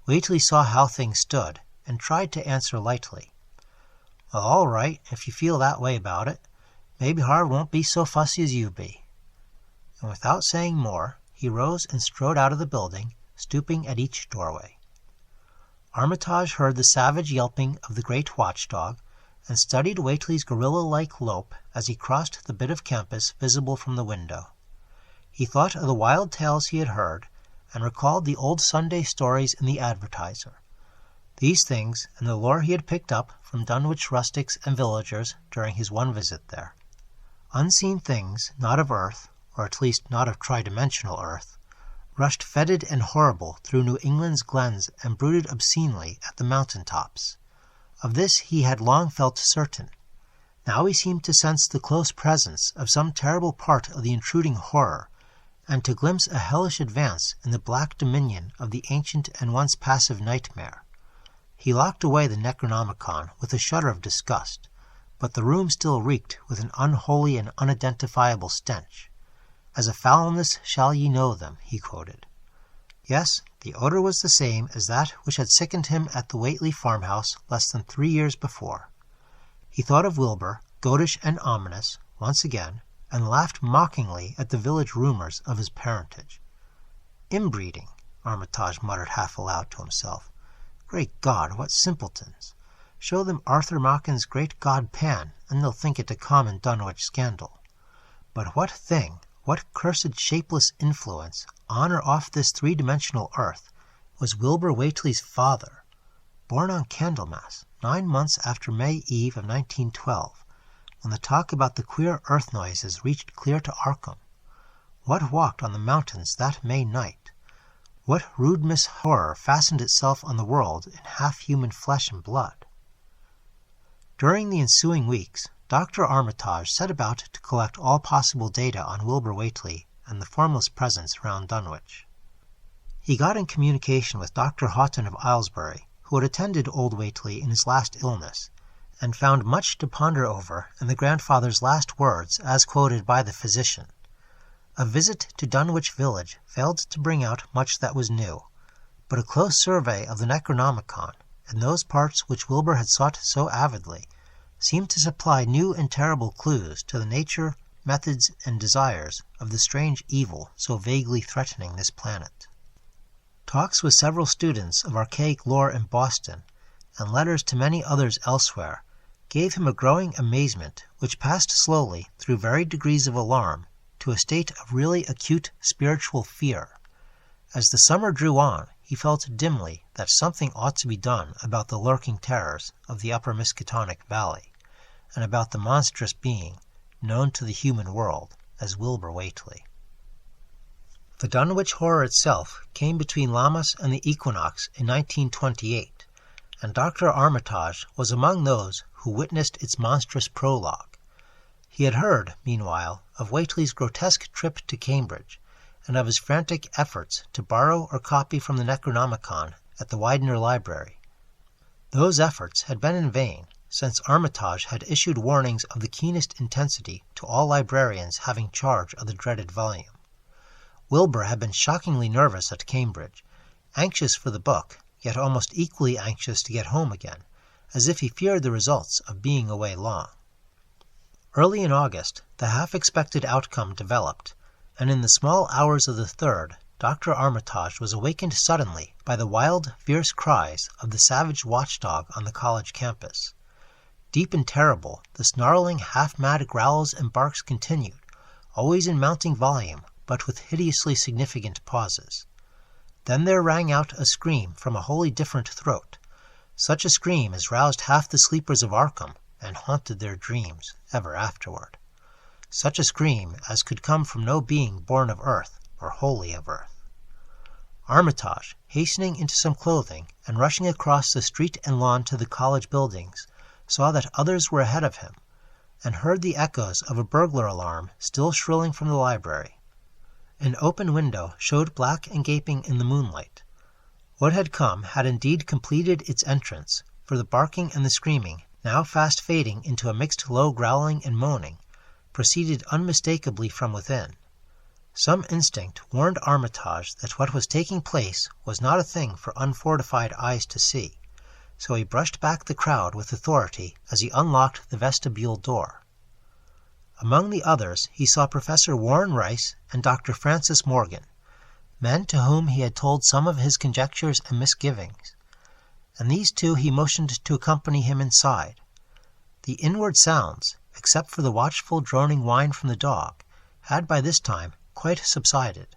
Whately saw how things stood, and tried to answer lightly. "Well, all right, if you feel that way about it. Maybe Harv won't be so fussy as you be." And without saying more, he rose and strode out of the building, stooping at each doorway. Armitage heard the savage yelping of the great watchdog, and studied Whately's gorilla-like lope as he crossed the bit of campus visible from the window. He thought of the wild tales he had heard, and recalled the old Sunday stories in the Advertiser. These things and the lore he had picked up from Dunwich rustics and villagers during his one visit there. Unseen things, not of earth, or at least not of tridimensional earth, rushed fetid and horrible through New England's glens and brooded obscenely at the mountain tops. Of this he had long felt certain. Now he seemed to sense the close presence of some terrible part of the intruding horror, and to glimpse a hellish advance in the black dominion of the ancient and once passive nightmare. He locked away the Necronomicon with a shudder of disgust, but the room still reeked with an unholy and unidentifiable stench. "As a foulness shall ye know them," he quoted. Yes, the odor was the same as that which had sickened him at the Whately farmhouse less than 3 years before. He thought of Wilbur, goatish and ominous, once again, and laughed mockingly at the village rumors of his parentage. "Inbreeding," Armitage muttered half aloud to himself. "Great God, what simpletons! Show them Arthur Machen's great god Pan, and they'll think it a common Dunwich scandal. But what thing, what cursed shapeless influence, on or off this three-dimensional earth, was Wilbur Whately's father, born on Candlemas, 9 months after May Eve of 1912, when the talk about the queer earth noises reached clear to Arkham? What walked on the mountains that May night? What rude horror fastened itself on the world in half-human flesh and blood? During the ensuing weeks, Dr. Armitage set about to collect all possible data on Wilbur Whately and the formless presence round Dunwich. He got in communication with Dr. Houghton of Aylesbury, who had attended old Whately in his last illness, and found much to ponder over in the grandfather's last words as quoted by the physician. A visit to Dunwich village failed to bring out much that was new, but a close survey of the Necronomicon, and those parts which Wilbur had sought so avidly, seemed to supply new and terrible clues to the nature, methods, and desires of the strange evil so vaguely threatening this planet. Talks with several students of archaic lore in Boston, and letters to many others elsewhere, gave him a growing amazement which passed slowly through varied degrees of alarm to a state of really acute spiritual fear. As the summer drew on, he felt dimly that something ought to be done about the lurking terrors of the upper Miskatonic Valley, and about the monstrous being known to the human world as Wilbur Whately. The Dunwich Horror itself came between Lammas and the equinox in 1928, and Dr. Armitage was among those who witnessed its monstrous prologue. He had heard, meanwhile, of Whately's grotesque trip to Cambridge, and of his frantic efforts to borrow or copy from the Necronomicon at the Widener Library. Those efforts had been in vain, since Armitage had issued warnings of the keenest intensity to all librarians having charge of the dreaded volume. Wilbur had been shockingly nervous at Cambridge, anxious for the book, yet almost equally anxious to get home again, as if he feared the results of being away long. Early in August, the half-expected outcome developed, and in the small hours of the 3rd, Dr. Armitage was awakened suddenly by the wild, fierce cries of the savage watchdog on the college campus. Deep and terrible, the snarling, half-mad growls and barks continued, always in mounting volume, but with hideously significant pauses. Then there rang out a scream from a wholly different throat, such a scream as roused half the sleepers of Arkham and haunted their dreams ever afterward. Such a scream as could come from no being born of earth or wholly of earth. Armitage, hastening into some clothing and rushing across the street and lawn to the college buildings, saw that others were ahead of him, and heard the echoes of a burglar alarm still shrilling from the library. An open window showed black and gaping in the moonlight. What had come had indeed completed its entrance, for the barking and the screaming, now fast fading into a mixed low growling and moaning, proceeded unmistakably from within. Some instinct warned Armitage that what was taking place was not a thing for unfortified eyes to see, so he brushed back the crowd with authority as he unlocked the vestibule door. Among the others he saw Professor Warren Rice and Dr. Francis Morgan, men to whom he had told some of his conjectures and misgivings. and these two he motioned to accompany him inside. The inward sounds, except for the watchful droning whine from the dog, had by this time quite subsided,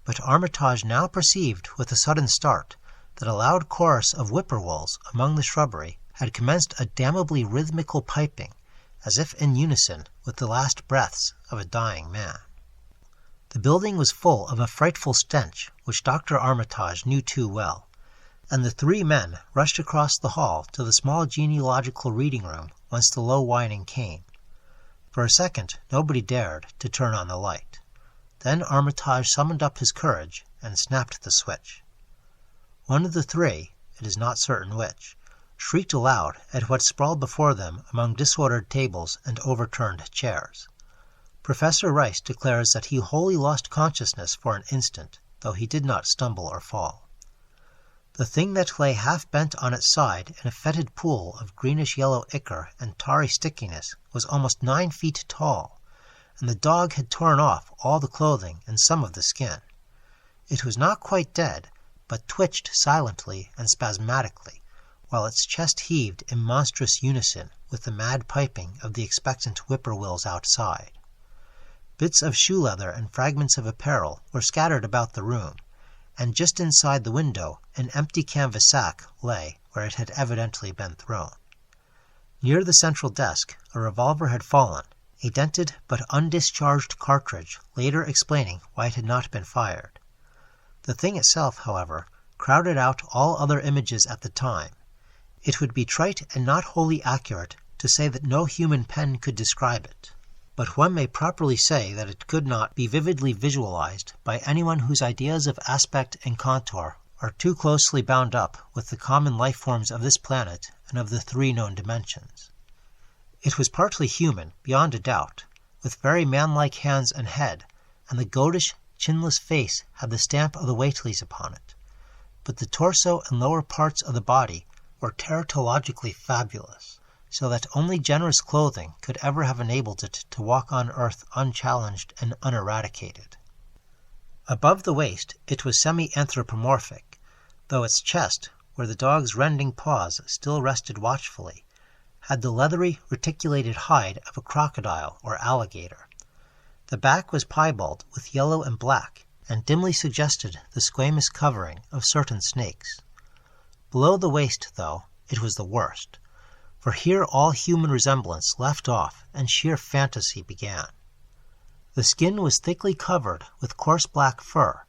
but Armitage now perceived with a sudden start that a loud chorus of whippoorwills among the shrubbery had commenced a damnably rhythmical piping, as if in unison with the last breaths of a dying man. The building was full of a frightful stench which Dr. Armitage knew too well, and the three men rushed across the hall to the small genealogical reading room whence the low whining came. For a second nobody dared to turn on the light. Then Armitage summoned up his courage and snapped the switch. One of the three, it is not certain which, shrieked aloud at what sprawled before them among disordered tables and overturned chairs. Professor Rice declares that he wholly lost consciousness for an instant, though he did not stumble or fall. The thing that lay half bent on its side in a fetid pool of greenish-yellow ichor and tarry stickiness was almost 9 feet tall, and the dog had torn off all the clothing and some of the skin. It was not quite dead, but twitched silently and spasmodically, while its chest heaved in monstrous unison with the mad piping of the expectant whippoorwills outside. Bits of shoe leather and fragments of apparel were scattered about the room, and just inside the window an empty canvas sack lay where it had evidently been thrown. Near the central desk a revolver had fallen, a dented but undischarged cartridge later explaining why it had not been fired. The thing itself, however, crowded out all other images at the time. It would be trite and not wholly accurate to say that no human pen could describe it, but one may properly say that it could not be vividly visualized by anyone whose ideas of aspect and contour are too closely bound up with the common life forms of this planet and of the 3 known dimensions. It was partly human, beyond a doubt, with very manlike hands and head, and the goatish, chinless face had the stamp of the Whateleys upon it. But the torso and lower parts of the body were teratologically fabulous, so that only generous clothing could ever have enabled it to walk on earth unchallenged and uneradicated. Above the waist it was semi-anthropomorphic, though its chest, where the dog's rending paws still rested watchfully, had the leathery, reticulated hide of a crocodile or alligator. The back was piebald with yellow and black, and dimly suggested the squamous covering of certain snakes. Below the waist, though, it was the worst, for here all human resemblance left off and sheer fantasy began. The skin was thickly covered with coarse black fur,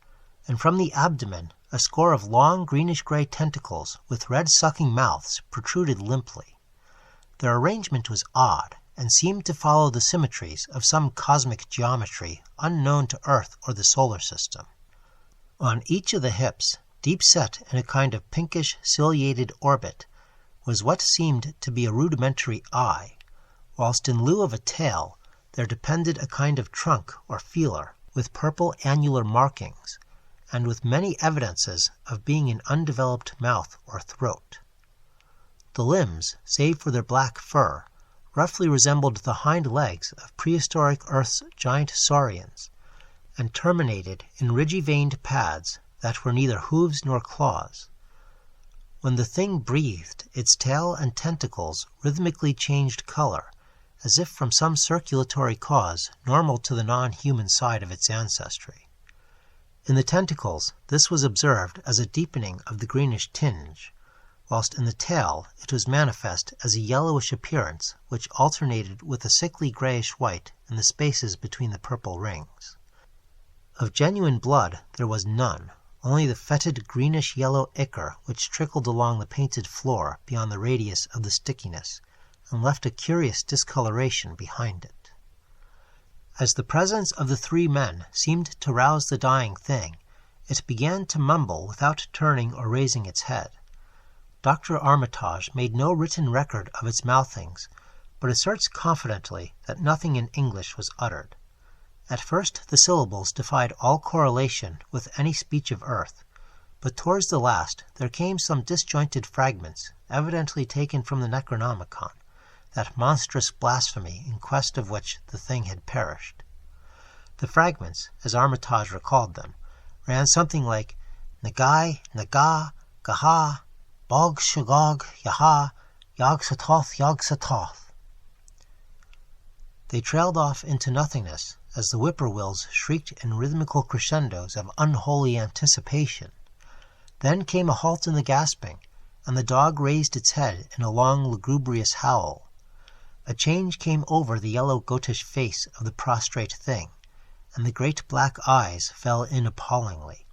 and from the abdomen a score of long greenish-gray tentacles with red sucking mouths protruded limply. Their arrangement was odd, and seemed to follow the symmetries of some cosmic geometry unknown to Earth or the solar system. On each of the hips, deep set in a kind of pinkish ciliated orbit, was what seemed to be a rudimentary eye, whilst in lieu of a tail there depended a kind of trunk or feeler with purple annular markings, and with many evidences of being an undeveloped mouth or throat. The limbs, save for their black fur, roughly resembled the hind legs of prehistoric Earth's giant saurians, and terminated in ridgy-veined pads that were neither hooves nor claws. When the thing breathed, its tail and tentacles rhythmically changed color, as if from some circulatory cause normal to the non-human side of its ancestry. In the tentacles, this was observed as a deepening of the greenish tinge, whilst in the tail it was manifest as a yellowish appearance which alternated with a sickly grayish-white in the spaces between the purple rings. Of genuine blood there was none, only the fetid greenish-yellow ichor which trickled along the painted floor beyond the radius of the stickiness, and left a curious discoloration behind it. As the presence of the 3 men seemed to rouse the dying thing, it began to mumble without turning or raising its head. Dr. Armitage made no written record of its mouthings, but asserts confidently that nothing in English was uttered. At first the syllables defied all correlation with any speech of earth, but towards the last there came some disjointed fragments, evidently taken from the Necronomicon, that monstrous blasphemy in quest of which the thing had perished. The fragments, as Armitage recalled them, ran something like Nagai, Naga, Gaha, Bog shagog, yaha, yog-sothoth, yog-sothoth. They trailed off into nothingness as the whippoorwills shrieked in rhythmical crescendos of unholy anticipation. Then came a halt in the gasping, and the dog raised its head in a long lugubrious howl. A change came over the yellow goatish face of the prostrate thing, and the great black eyes fell in appallingly.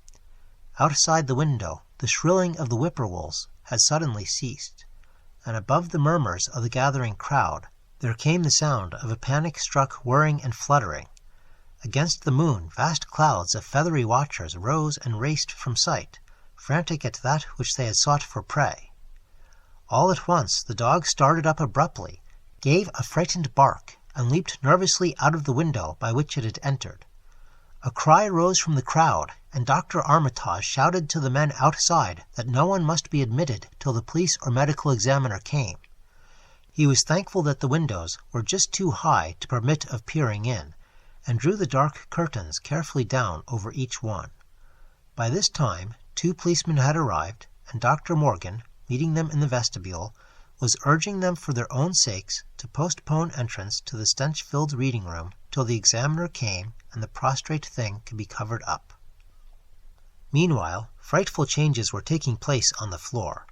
Outside the window, the shrilling of the whippoorwills had suddenly ceased, and above the murmurs of the gathering crowd there came the sound of a panic-struck whirring and fluttering. Against the moon vast clouds of feathery watchers rose and raced from sight, frantic at that which they had sought for prey. All at once the dog started up abruptly, gave a frightened bark, and leaped nervously out of the window by which it had entered. A cry rose from the crowd, and Dr. Armitage shouted to the men outside that no one must be admitted till the police or medical examiner came. He was thankful that the windows were just too high to permit of peering in, and drew the dark curtains carefully down over each one. By this time 2 policemen had arrived, and Dr. Morgan, meeting them in the vestibule, was urging them for their own sakes to postpone entrance to the stench-filled reading-room till the examiner came and the prostrate thing could be covered up. Meanwhile, frightful changes were taking place on the floor.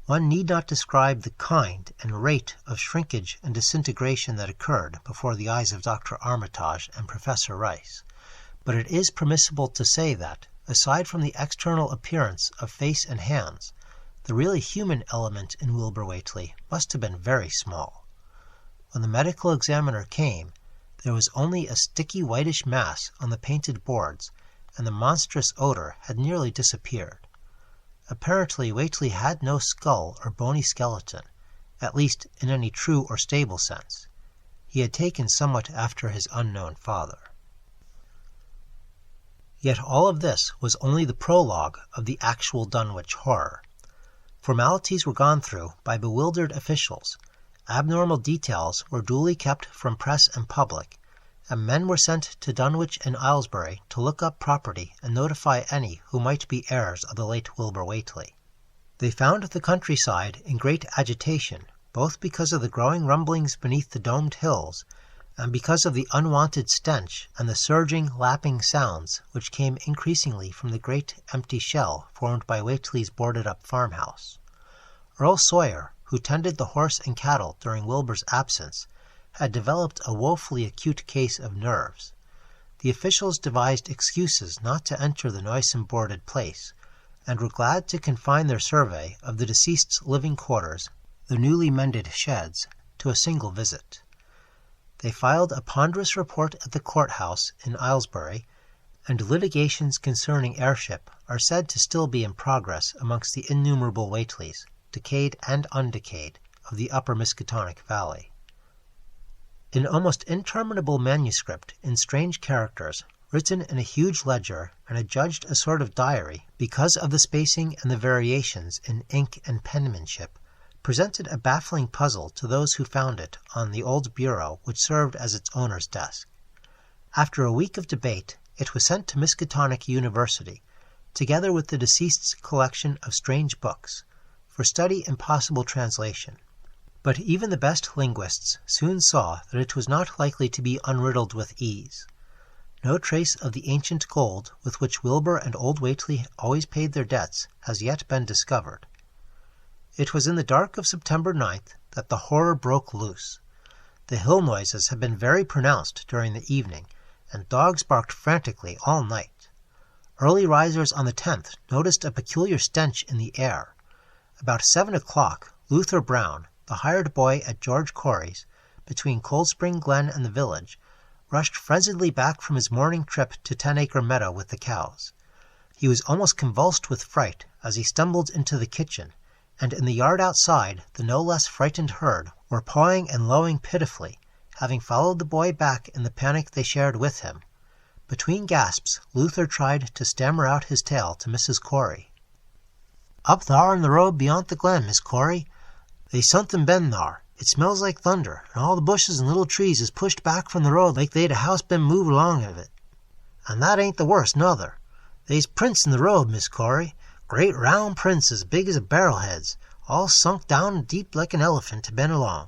One need not describe the kind and rate of shrinkage and disintegration that occurred before the eyes of Dr. Armitage and Professor Rice, but it is permissible to say that, aside from the external appearance of face and hands, the really human element in Wilbur Whately must have been very small. When the medical examiner came, there was only a sticky whitish mass on the painted boards, and the monstrous odor had nearly disappeared. Apparently Whately had no skull or bony skeleton, at least in any true or stable sense. He had taken somewhat after his unknown father. Yet all of this was only the prologue of the actual Dunwich Horror. Formalities were gone through by bewildered officials, abnormal details were duly kept from press and public, and men were sent to Dunwich and Aylesbury to look up property and notify any who might be heirs of the late Wilbur Whately. They found the countryside in great agitation, both because of the growing rumblings beneath the domed hills, and because of the unwonted stench and the surging, lapping sounds which came increasingly from the great empty shell formed by Whately's boarded-up farmhouse. Earl Sawyer, who tended the horse and cattle during Wilbur's absence, had developed a woefully acute case of nerves. The officials devised excuses not to enter the noisome boarded place, and were glad to confine their survey of the deceased's living quarters, the newly mended sheds, to a single visit. They filed a ponderous report at the courthouse in Aylesbury, and litigations concerning heirship are said to still be in progress amongst the innumerable Whateleys, decayed and undecayed, of the upper Miskatonic Valley. An almost interminable manuscript in strange characters, written in a huge ledger and adjudged a sort of diary because of the spacing and the variations in ink and penmanship, presented a baffling puzzle to those who found it on the old bureau which served as its owner's desk. After a week of debate, it was sent to Miskatonic University, together with the deceased's collection of strange books, for study and possible translation. But even the best linguists soon saw that it was not likely to be unriddled with ease. No trace of the ancient gold with which Wilbur and old Whately always paid their debts has yet been discovered. It was in the dark of September 9th that the horror broke loose. The hill noises had been very pronounced during the evening, and dogs barked frantically all night. Early risers on the 10th noticed a peculiar stench in the air. About 7 o'clock, Luther Brown, the hired boy at George Corey's, between Cold Spring Glen and the village, rushed frenziedly back from his morning trip to 10-acre meadow with the cows. He was almost convulsed with fright as he stumbled into the kitchen, and in the yard outside the no less frightened herd were pawing and lowing pitifully, having followed the boy back in the panic they shared with him. Between gasps, Luther tried to stammer out his tale to Mrs. Corey. "Up thar in the road beyont the glen, Miss Corey. They's somethin' been thar. It smells like thunder, and all the bushes and little trees is pushed back from the road like they'd a house been moved along of it. And that ain't the worst, nother. They's prints in the road, Miss Corey, great round prints as big as barrel heads, all sunk down deep like an elephant to been along.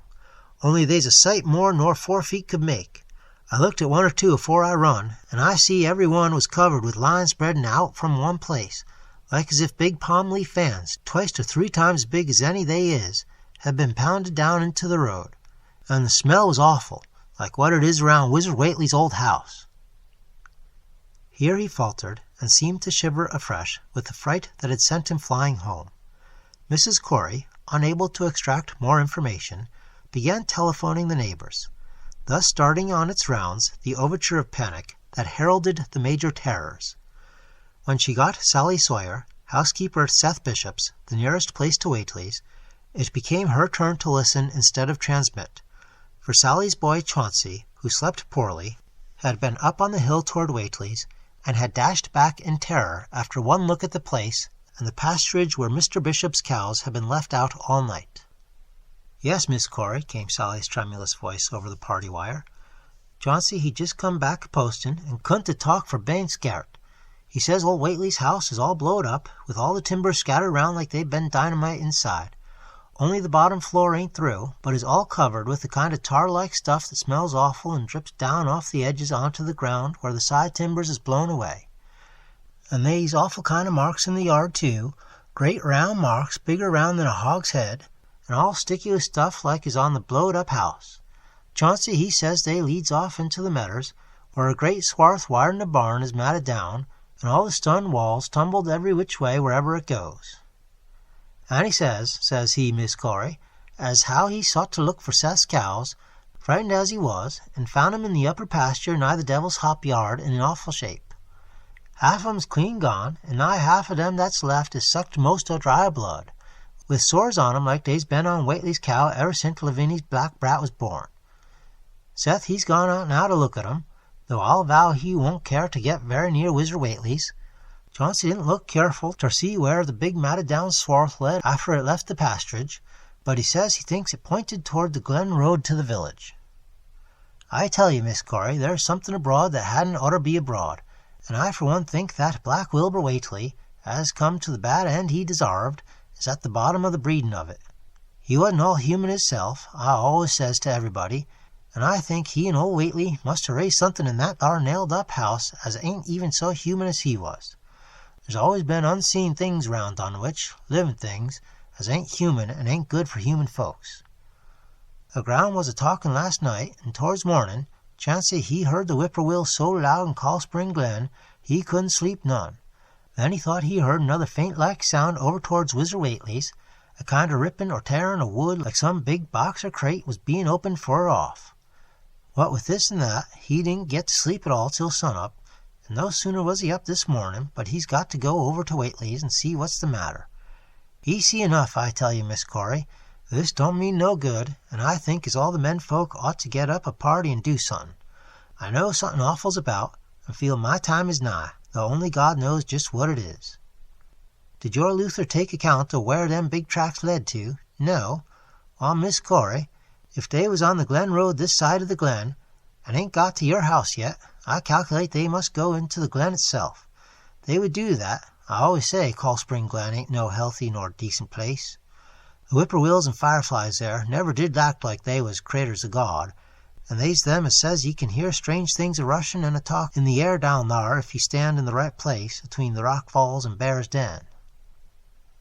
Only they's a sight more nor 4 feet could make. I looked at 1 or 2 afore I run, and I see every one was covered with lines spreading out from one place, like as if big palm leaf fans, twice to 3 times big as any they is, had been pounded down into the road. And the smell was awful, like what it is around Wizard Whately's old house." Here he faltered, and seemed to shiver afresh with the fright that had sent him flying home. Mrs. Corey, unable to extract more information, began telephoning the neighbors, thus starting on its rounds the overture of panic that heralded the major terrors. When she got Sally Sawyer, housekeeper at Seth Bishop's, the nearest place to Whately's, it became her turn to listen instead of transmit, for Sally's boy Chauncey, who slept poorly, had been up on the hill toward Whately's, and had dashed back in terror after one look at the place and the pasturage where Mr. Bishop's cows had been left out all night. "Yes, Miss Corey," came Sally's tremulous voice over the party wire. "Chauncey he just come back postin' and couldn't to talk for being scart. He says old Whately's house is all blowed up, with all the timbers scattered round like they'd been dynamite inside. Only the bottom floor ain't through, but is all covered with the kind of tar-like stuff that smells awful and drips down off the edges onto the ground where the side timbers is blown away. And they's awful kind of marks in the yard, too, great round marks bigger round than a hog's head, and all sticky with stuff like is on the blowed-up house. Chauncey he says they leads off into the medders, where a great swarth wider than the barn is matted down, and all the stone walls tumbled every which way wherever it goes. And he says he, Miss Corey, as how he sought to look for Seth's cows, frightened as he was, and found 'em in the upper pasture nigh the Devil's Hop yard in an awful shape. Half of 'em's clean gone, and nigh half of them that's left is sucked most o' dry blood, with sores on 'em like they's been on Whately's cow ever since Lavinia's black brat was born. Seth he's gone out now to look at 'em, though I'll vow he won't care to get very near Wizard Whately's. Chauncey didn't look careful to see where the big matted down swarth led after it left the pasturage, but he says he thinks it pointed toward the glen road to the village. I tell you, Miss Corey, there's something abroad that hadn't oughter be abroad, and I for one think that Black Wilbur Whately, as come to the bad end he desarved, is at the bottom of the breeding of it. He wasn't all human hisself, I always says to everybody, and I think he and old Whately must have raised something in that thar nailed-up house as ain't even so human as he was. There's always been unseen things round Dunwich, living things, as ain't human and ain't good for human folks. The ground was a-talking last night, and towards morning, Chauncey he heard the whippoorwill so loud in Call Spring Glen he couldn't sleep none. Then he thought he heard another faint-like sound over towards Wizard Whately's, a kind of ripping or tearing of wood like some big box or crate was being opened for off. What with this and that, he didn't get to sleep at all till sun-up, and no sooner was he up this morning, but he's got to go over to Whately's and see what's the matter. He see enough, I tell you, Miss Corey. This don't mean no good, and I think as all the men folk ought to get up a party and do something. I know something awful's about, and feel my time is nigh, though only God knows just what it is. Did your Luther take account of where them big tracks led to? No? Well, Miss Corey, if they was on the Glen road this side of the glen, and ain't got to your house yet, I calculate they must go into the glen itself. They would do that. I always say Call Spring Glen ain't no healthy nor decent place. The whippoorwills and fireflies there never did act like they was craters of God, and they's them as says ye can hear strange things a-rushin' and a-talk in the air down thar if ye stand in the right place between the Rock Falls and Bear's Den.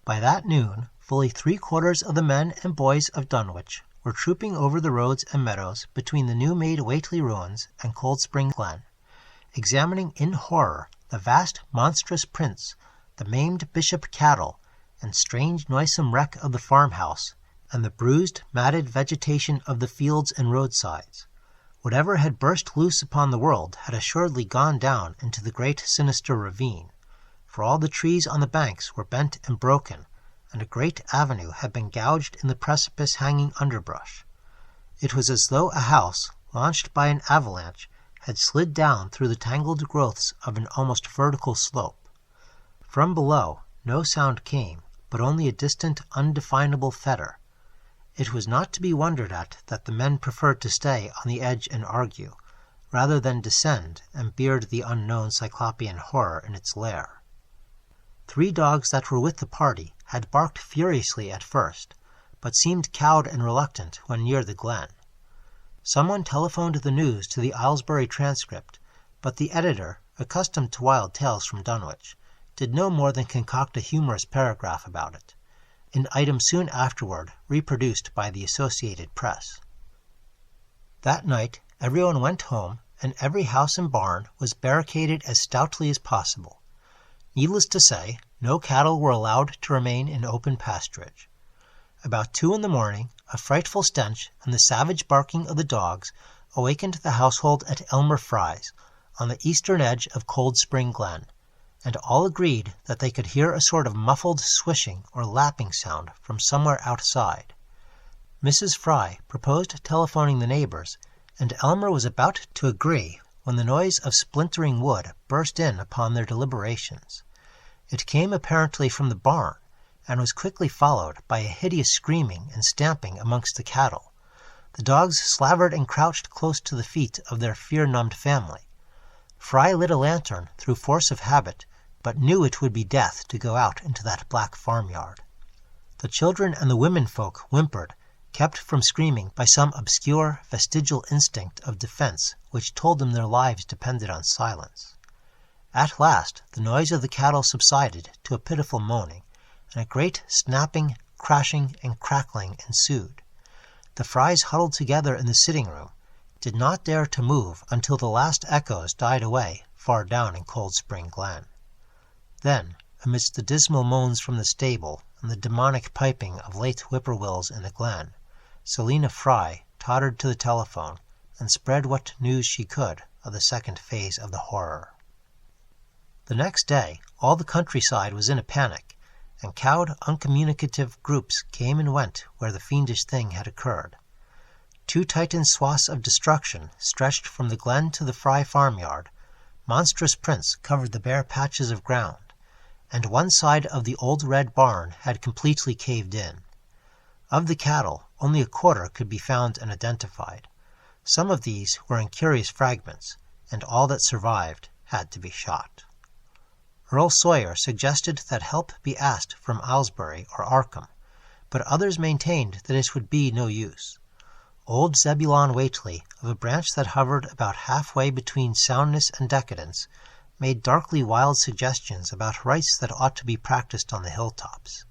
By that noon, fully 3/4 of the men and boys of Dunwich were trooping over the roads and meadows between the new-made Whately ruins and Cold Spring Glen, examining in horror the vast monstrous prints, the maimed bishop cattle, and strange noisome wreck of the farmhouse, and the bruised, matted vegetation of the fields and roadsides. Whatever had burst loose upon the world had assuredly gone down into the great sinister ravine, for all the trees on the banks were bent and broken, and a great avenue had been gouged in the precipice-hanging underbrush. It was as though a house, launched by an avalanche, had slid down through the tangled growths of an almost vertical slope. From below no sound came, but only a distant, undefinable fetor. It was not to be wondered at that the men preferred to stay on the edge and argue, rather than descend and beard the unknown cyclopean horror in its lair. 3 dogs that were with the party had barked furiously at first, but seemed cowed and reluctant when near the glen. Someone telephoned the news to the Aylesbury Transcript, but the editor, accustomed to wild tales from Dunwich, did no more than concoct a humorous paragraph about it, an item soon afterward reproduced by the Associated Press. That night everyone went home, and every house and barn was barricaded as stoutly as possible. Needless to say, no cattle were allowed to remain in open pasturage. About 2 a.m, a frightful stench and the savage barking of the dogs awakened the household at Elmer Fry's, on the eastern edge of Cold Spring Glen, and all agreed that they could hear a sort of muffled swishing or lapping sound from somewhere outside. Mrs. Fry proposed telephoning the neighbors, and Elmer was about to agree when the noise of splintering wood burst in upon their deliberations. It came apparently from the barn, and was quickly followed by a hideous screaming and stamping amongst the cattle. The dogs slavered and crouched close to the feet of their fear-numbed family. Fry lit a lantern through force of habit, but knew it would be death to go out into that black farmyard. The children and the womenfolk whimpered, kept from screaming by some obscure, vestigial instinct of defense which told them their lives depended on silence. At last the noise of the cattle subsided to a pitiful moaning, and a great snapping, crashing, and crackling ensued. The Frys huddled together in the sitting-room, did not dare to move until the last echoes died away far down in Cold Spring Glen. Then, amidst the dismal moans from the stable and the demonic piping of late whippoorwills in the glen, Selina Fry tottered to the telephone and spread what news she could of the second phase of the horror. The next day all the countryside was in a panic, and cowed, uncommunicative groups came and went where the fiendish thing had occurred. 2 titan swaths of destruction stretched from the glen to the Fry farmyard. Monstrous prints covered the bare patches of ground, and one side of the old red barn had completely caved in. Of the cattle, only a quarter could be found and identified. Some of these were in curious fragments, and all that survived had to be shot. Earl Sawyer suggested that help be asked from Aylesbury or Arkham, but others maintained that it would be no use. Old Zebulon Whately, of a branch that hovered about halfway between soundness and decadence, made darkly wild suggestions about rites that ought to be practiced on the hilltops.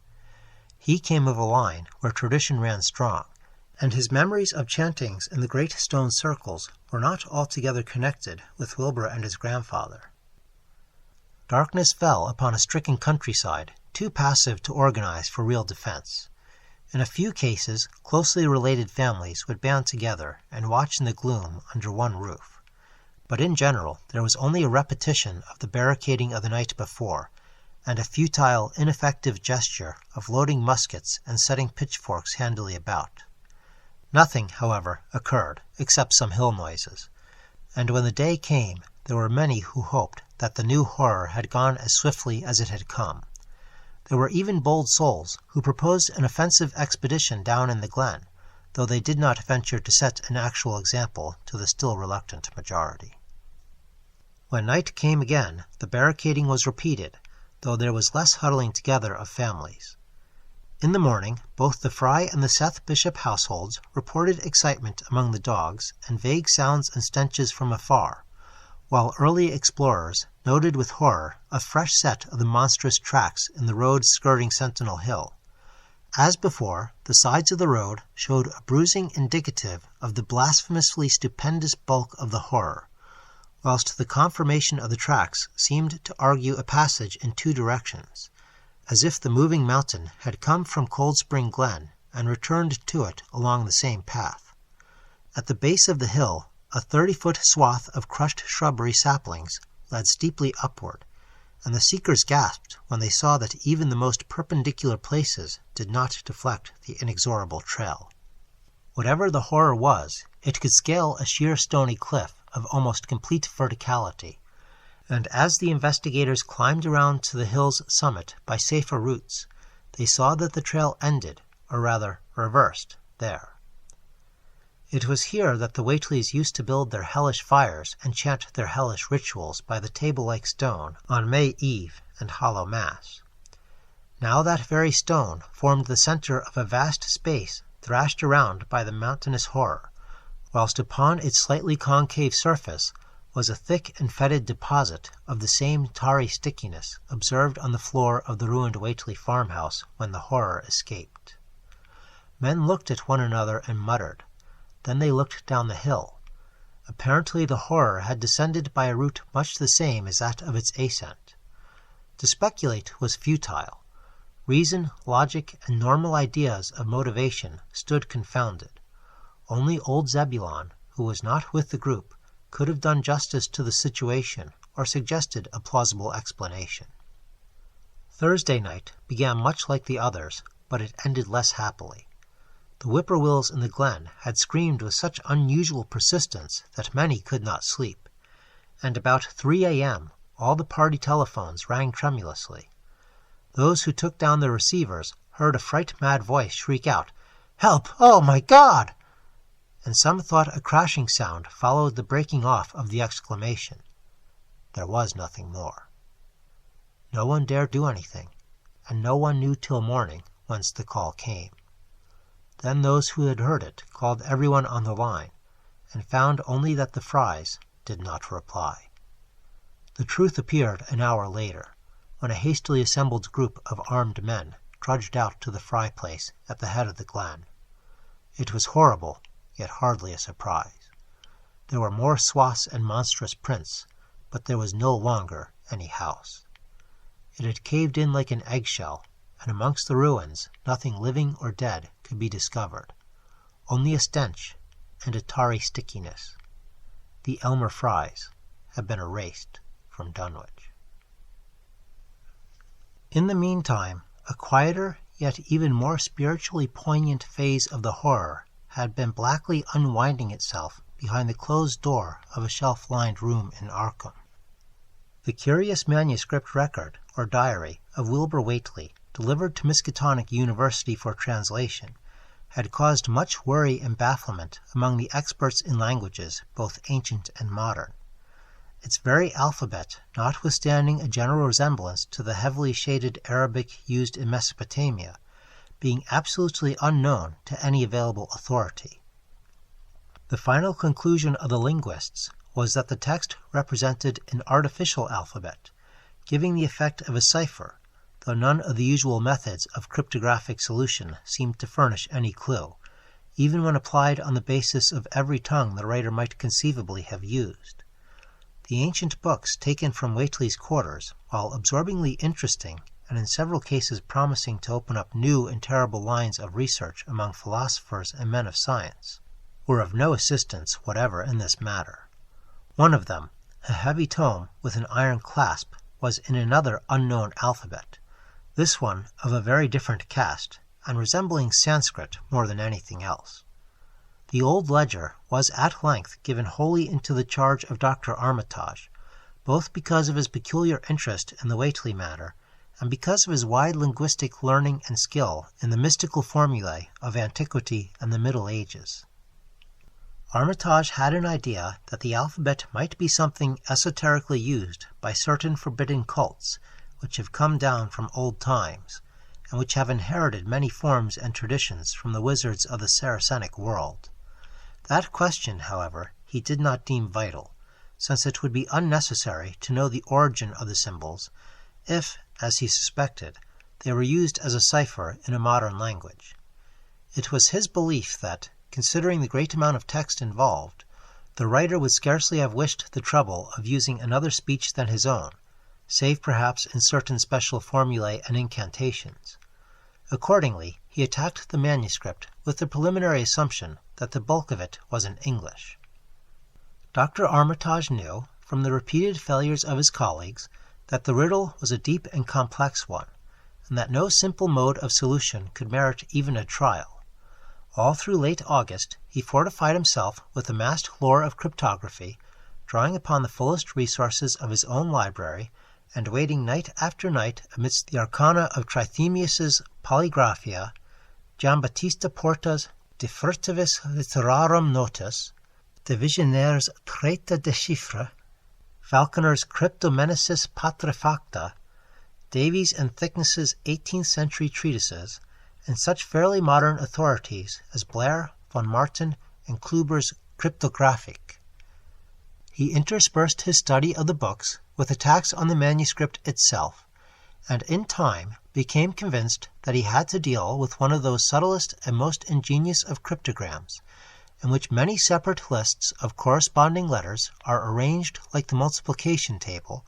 He came of a line where tradition ran strong, and his memories of chantings in the great stone circles were not altogether connected with Wilbur and his grandfather. Darkness fell upon a stricken countryside, too passive to organize for real defense. In a few cases, closely related families would band together and watch in the gloom under one roof. But in general, there was only a repetition of the barricading of the night before, and a futile, ineffective gesture of loading muskets and setting pitchforks handily about. Nothing, however, occurred, except some hill noises, and when the day came, there were many who hoped that the new horror had gone as swiftly as it had come. There were even bold souls who proposed an offensive expedition down in the glen, though they did not venture to set an actual example to the still reluctant majority. When night came again, the barricading was repeated, though there was less huddling together of families. In the morning, both the Fry and the Seth Bishop households reported excitement among the dogs and vague sounds and stenches from afar, while early explorers noted with horror a fresh set of the monstrous tracks in the road skirting Sentinel Hill. As before, the sides of the road showed a bruising indicative of the blasphemously stupendous bulk of the horror, whilst the conformation of the tracks seemed to argue a passage in 2 directions, as if the moving mountain had come from Cold Spring Glen and returned to it along the same path. At the base of the hill, a 30-foot swath of crushed shrubbery saplings led steeply upward, and the seekers gasped when they saw that even the most perpendicular places did not deflect the inexorable trail. Whatever the horror was, it could scale a sheer stony cliff of almost complete verticality, and as the investigators climbed around to the hill's summit by safer routes, they saw that the trail ended, or rather reversed, there. It was here that the Whateleys used to build their hellish fires and chant their hellish rituals by the table-like stone on May Eve and Hallow Mass. Now that very stone formed the centre of a vast space thrashed around by the mountainous horror, whilst upon its slightly concave surface was a thick and fetid deposit of the same tarry stickiness observed on the floor of the ruined Whately farmhouse when the horror escaped. Men looked at one another and muttered. Then they looked down the hill. Apparently the horror had descended by a route much the same as that of its ascent. To speculate was futile. Reason, logic, and normal ideas of motivation stood confounded. Only old Zebulon, who was not with the group, could have done justice to the situation or suggested a plausible explanation. Thursday night began much like the others, but it ended less happily. The whippoorwills in the glen had screamed with such unusual persistence that many could not sleep, and about 3 a.m. all the party telephones rang tremulously. Those who took down the receivers heard a fright-mad voice shriek out, "Help! Oh, my God!" and some thought a crashing sound followed the breaking off of the exclamation. There was nothing more. No one dared do anything, and no one knew till morning whence the call came. Then those who had heard it called everyone on the line, and found only that the Frys did not reply. The truth appeared an hour later, when a hastily assembled group of armed men trudged out to the Fry place at the head of the glen. It was horrible, yet hardly a surprise. There were more swaths and monstrous prints, but there was no longer any house. It had caved in like an eggshell, and amongst the ruins nothing living or dead could be discovered. Only a stench and a tarry stickiness. The Elmer Frys had been erased from Dunwich. In the meantime, a quieter yet even more spiritually poignant phase of the horror had been blackly unwinding itself behind the closed door of a shelf-lined room in Arkham. The curious manuscript record, or diary, of Wilbur Whately, delivered to Miskatonic University for translation, had caused much worry and bafflement among the experts in languages, both ancient and modern. Its very alphabet, notwithstanding a general resemblance to the heavily shaded Arabic used in Mesopotamia, being absolutely unknown to any available authority. The final conclusion of the linguists was that the text represented an artificial alphabet, giving the effect of a cipher, though none of the usual methods of cryptographic solution seemed to furnish any clue, even when applied on the basis of every tongue the writer might conceivably have used. The ancient books taken from Whately's quarters, while absorbingly interesting and in several cases promising to open up new and terrible lines of research among philosophers and men of science, were of no assistance whatever in this matter. One of them, a heavy tome with an iron clasp, was in another unknown alphabet, this one of a very different cast, and resembling Sanskrit more than anything else. The old ledger was at length given wholly into the charge of Dr. Armitage, both because of his peculiar interest in the Whately matter, and because of his wide linguistic learning and skill in the mystical formulae of antiquity and the Middle Ages. Armitage had an idea that the alphabet might be something esoterically used by certain forbidden cults which have come down from old times, and which have inherited many forms and traditions from the wizards of the Saracenic world. That question, however, he did not deem vital, since it would be unnecessary to know the origin of the symbols if, as he suspected, they were used as a cipher in a modern language. It was his belief that, considering the great amount of text involved, the writer would scarcely have wished the trouble of using another speech than his own, save perhaps in certain special formulae and incantations. Accordingly, he attacked the manuscript with the preliminary assumption that the bulk of it was in English. Dr. Armitage knew, from the repeated failures of his colleagues, that the riddle was a deep and complex one, and that no simple mode of solution could merit even a trial. All through late August he fortified himself with the massed lore of cryptography, drawing upon the fullest resources of his own library, and waiting night after night amidst the arcana of Trithemius's Polygraphia, Giambattista Porta's De Furtivis Literarum Notus, De Visionaires Traita de Chiffre, Falconer's Cryptomenesis Patrefacta, Davies and Thickness's 18th century treatises, and such fairly modern authorities as Blair, von Marten, and Kluber's Cryptographic. He interspersed his study of the books with attacks on the manuscript itself, and in time became convinced that he had to deal with one of those subtlest and most ingenious of cryptograms, in which many separate lists of corresponding letters are arranged like the multiplication table,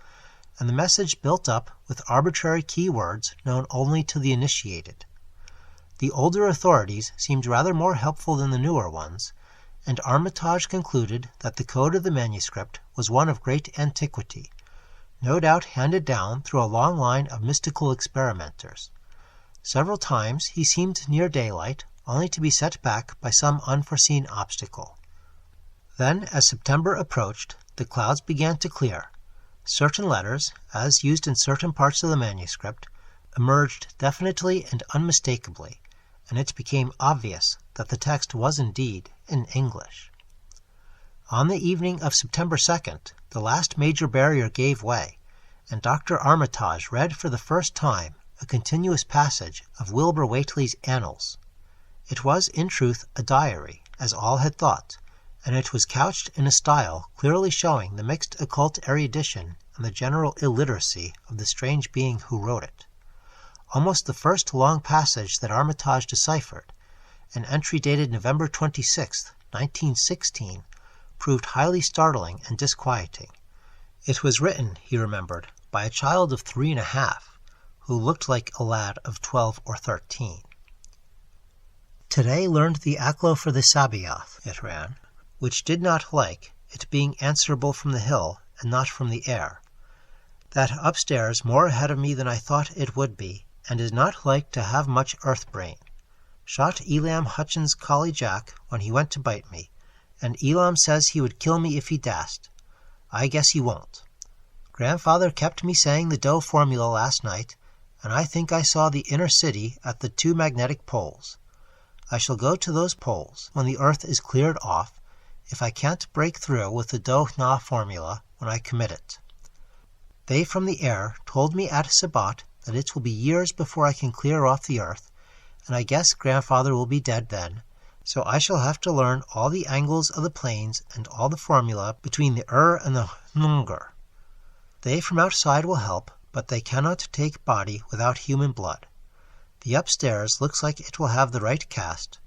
and the message built up with arbitrary key words known only to the initiated. The older authorities seemed rather more helpful than the newer ones, and Armitage concluded that the code of the manuscript was one of great antiquity, no doubt handed down through a long line of mystical experimenters. Several times he seemed near daylight, only to be set back by some unforeseen obstacle. Then, as September approached, the clouds began to clear. Certain letters, as used in certain parts of the manuscript, emerged definitely and unmistakably, and it became obvious that the text was indeed in English. On the evening of September 2nd, the last major barrier gave way, and Dr. Armitage read for the first time a continuous passage of Wilbur Whately's Annals. It was, in truth, a diary, as all had thought, and it was couched in a style clearly showing the mixed occult erudition and the general illiteracy of the strange being who wrote it. Almost the first long passage that Armitage deciphered, an entry dated November 26, 1916, proved highly startling and disquieting. It was written, he remembered, by a child of 3.5, who looked like a lad of 12 or 13. Today learned the Aklo for the Sabaoth, it ran, which did not like, it being answerable from the hill and not from the air. That upstairs more ahead of me than I thought it would be, and is not like to have much earth brain. Shot Elam Hutchins' collie Jack when he went to bite me, and Elam says he would kill me if he dast. I guess he won't. Grandfather kept me saying the dough formula last night, and I think I saw the inner city at the 2 magnetic poles. I shall go to those poles when the earth is cleared off, if I can't break through with the dough-na formula when I commit it. They from the air told me at Sabbat that it will be years before I can clear off the earth, and I guess Grandfather will be dead then, so I shall have to learn all the angles of the planes and all the formula between the and the Hnger. They from outside will help, but they cannot take body without human blood. The upstairs looks like it will have the right cast.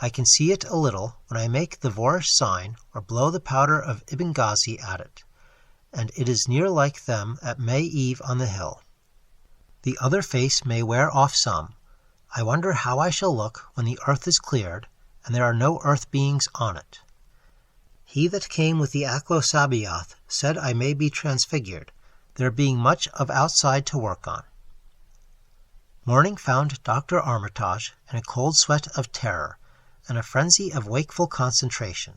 I can see it a little when I make the Vorish sign or blow the powder of Ibn Ghazi at it, and it is near like them at May Eve on the hill. The other face may wear off some. I wonder how I shall look when the earth is cleared, and there are no earth beings on it. He that came with the Aklo Sabaoth said I may be transfigured, there being much of outside to work on. Morning found Dr. Armitage in a cold sweat of terror, and a frenzy of wakeful concentration.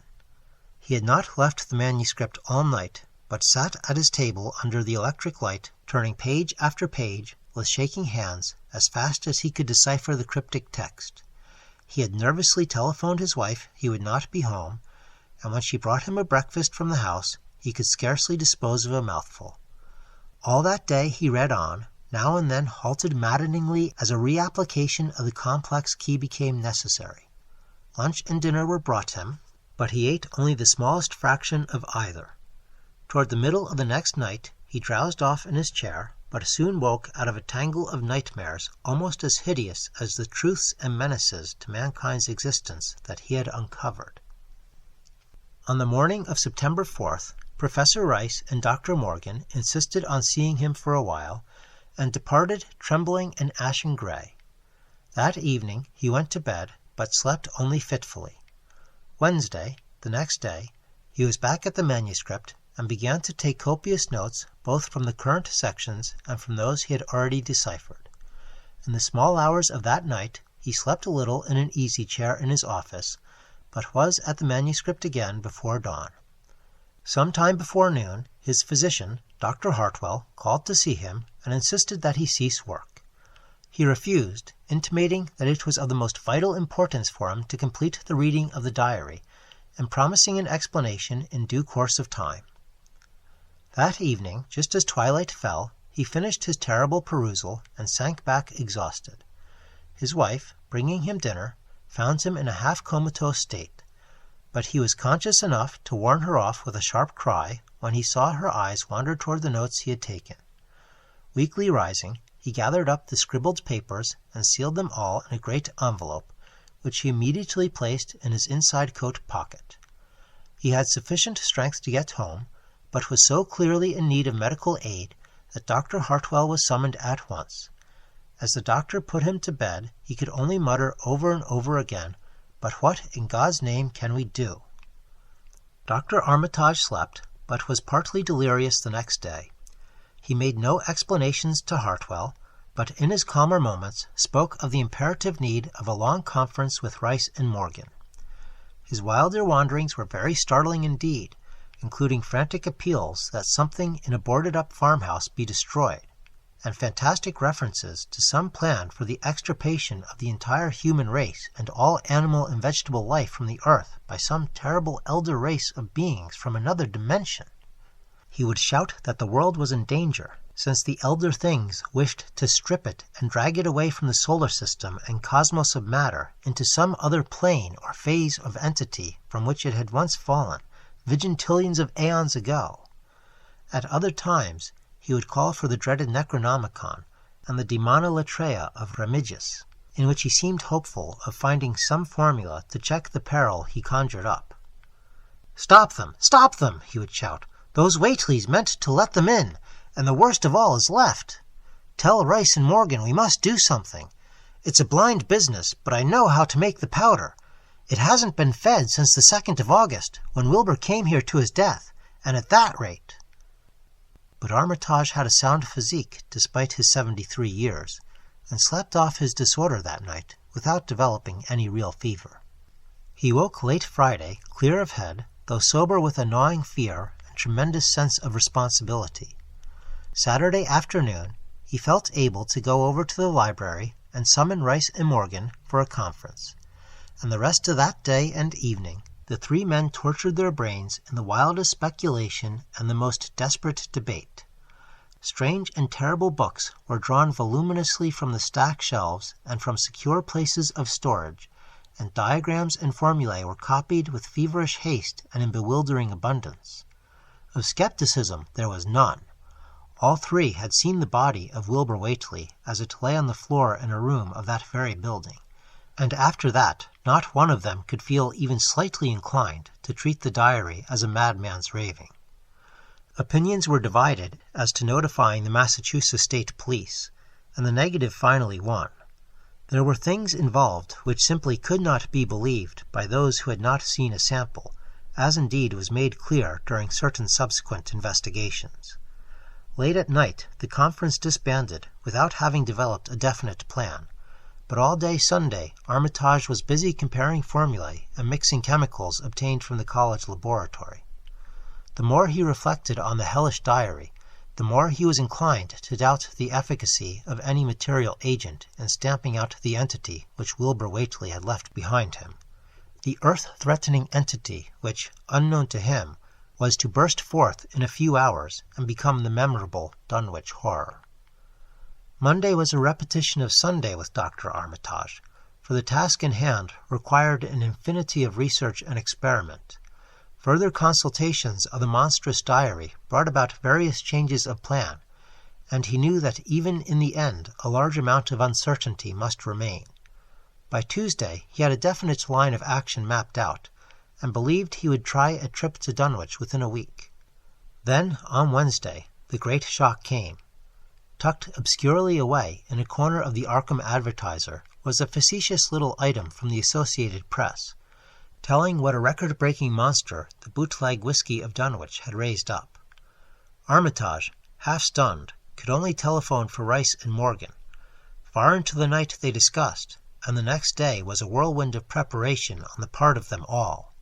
He had not left the manuscript all night, but sat at his table under the electric light, turning page after page, with shaking hands, as fast as he could decipher the cryptic text. He had nervously telephoned his wife he would not be home, and when she brought him a breakfast from the house, he could scarcely dispose of a mouthful. All that day he read on, now and then halted maddeningly as a reapplication of the complex key became necessary. Lunch and dinner were brought him, but he ate only the smallest fraction of either. Toward the middle of the next night he drowsed off in his chair, but soon woke out of a tangle of nightmares almost as hideous as the truths and menaces to mankind's existence that he had uncovered. On the morning of September 4th, Professor Rice and Dr. Morgan insisted on seeing him for a while, and departed trembling and ashen gray. That evening he went to bed, but slept only fitfully. Wednesday, the next day, he was back at the manuscript, and began to take copious notes both from the current sections and from those he had already deciphered. In the small hours of that night he slept a little in an easy-chair in his office, but was at the manuscript again before dawn. Some time before noon, his physician, Dr. Hartwell, called to see him and insisted that he cease work. He refused, intimating that it was of the most vital importance for him to complete the reading of the diary, and promising an explanation in due course of time. That evening, just as twilight fell, he finished his terrible perusal and sank back exhausted. His wife, bringing him dinner, found him in a half-comatose state, but he was conscious enough to warn her off with a sharp cry when he saw her eyes wander toward the notes he had taken. Weakly rising, he gathered up the scribbled papers and sealed them all in a great envelope, which he immediately placed in his inside coat pocket. He had sufficient strength to get home, but was so clearly in need of medical aid that Dr. Hartwell was summoned at once. As the doctor put him to bed, he could only mutter over and over again, "But what in God's name can we do?" Dr. Armitage slept, but was partly delirious the next day. He made no explanations to Hartwell, but in his calmer moments spoke of the imperative need of a long conference with Rice and Morgan. His wilder wanderings were very startling indeed, including frantic appeals that something in a boarded-up farmhouse be destroyed, and fantastic references to some plan for the extirpation of the entire human race and all animal and vegetable life from the earth by some terrible elder race of beings from another dimension. He would shout that the world was in danger, since the elder things wished to strip it and drag it away from the solar system and cosmos of matter into some other plane or phase of entity from which it had once fallen, vigintillions of aeons ago. At other times, he would call for the dreaded Necronomicon and the Demonolatreia of Remigius, in which he seemed hopeful of finding some formula to check the peril he conjured up. "Stop them! Stop them!" he would shout. "Those Whateleys meant to let them in, and the worst of all is left. Tell Rice and Morgan we must do something. It's a blind business, but I know how to make the powder. It hasn't been fed since the 2nd of August, when Wilbur came here to his death, and at that rate." But Armitage had a sound physique despite his 73 years, and slept off his disorder that night without developing any real fever. He woke late Friday, clear of head, though sober with a gnawing fear and tremendous sense of responsibility. Saturday afternoon, he felt able to go over to the library and summon Rice and Morgan for a conference, and the rest of that day and evening the three men tortured their brains in the wildest speculation and the most desperate debate. Strange and terrible books were drawn voluminously from the stacked shelves and from secure places of storage, and diagrams and formulae were copied with feverish haste and in bewildering abundance. Of skepticism there was none. All three had seen the body of Wilbur Whateley as it lay on the floor in a room of that very building, and after that not one of them could feel even slightly inclined to treat the diary as a madman's raving. Opinions were divided as to notifying the Massachusetts State Police, and the negative finally won. There were things involved which simply could not be believed by those who had not seen a sample, as indeed was made clear during certain subsequent investigations. Late at night the conference disbanded without having developed a definite plan, but all day Sunday Armitage was busy comparing formulae and mixing chemicals obtained from the college laboratory. The more he reflected on the hellish diary, the more he was inclined to doubt the efficacy of any material agent in stamping out the entity which Wilbur Whateley had left behind him. The earth-threatening entity which, unknown to him, was to burst forth in a few hours and become the memorable Dunwich Horror. Monday was a repetition of Sunday with Dr. Armitage, for the task in hand required an infinity of research and experiment. Further consultations of the monstrous diary brought about various changes of plan, and he knew that even in the end a large amount of uncertainty must remain. By Tuesday he had a definite line of action mapped out, and believed he would try a trip to Dunwich within a week. Then, on Wednesday, the great shock came. Tucked obscurely away in a corner of the Arkham Advertiser was a facetious little item from the Associated Press, telling what a record-breaking monster the bootleg whiskey of Dunwich had raised up. Armitage, half-stunned, could only telephone for Rice and Morgan. Far into the night they discussed, and the next day was a whirlwind of preparation on the part of them all.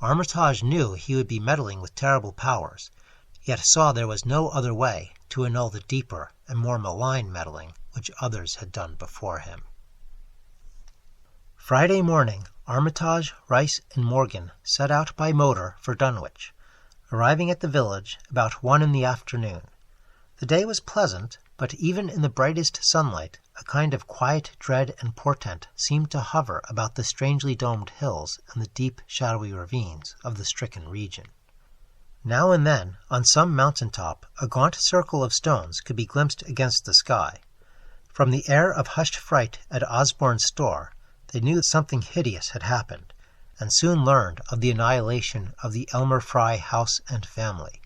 Armitage knew he would be meddling with terrible powers, yet saw there was no other way to annul the deeper and more malign meddling which others had done before him. Friday morning, Armitage, Rice, and Morgan set out by motor for Dunwich, arriving at the village about 1 in the afternoon. The day was pleasant, but even in the brightest sunlight, a kind of quiet dread and portent seemed to hover about the strangely domed hills and the deep, shadowy ravines of the stricken region. Now and then, on some mountain top, a gaunt circle of stones could be glimpsed against the sky. From the air of hushed fright at Osborne's store, they knew that something hideous had happened, and soon learned of the annihilation of the Elmer Fry house and family.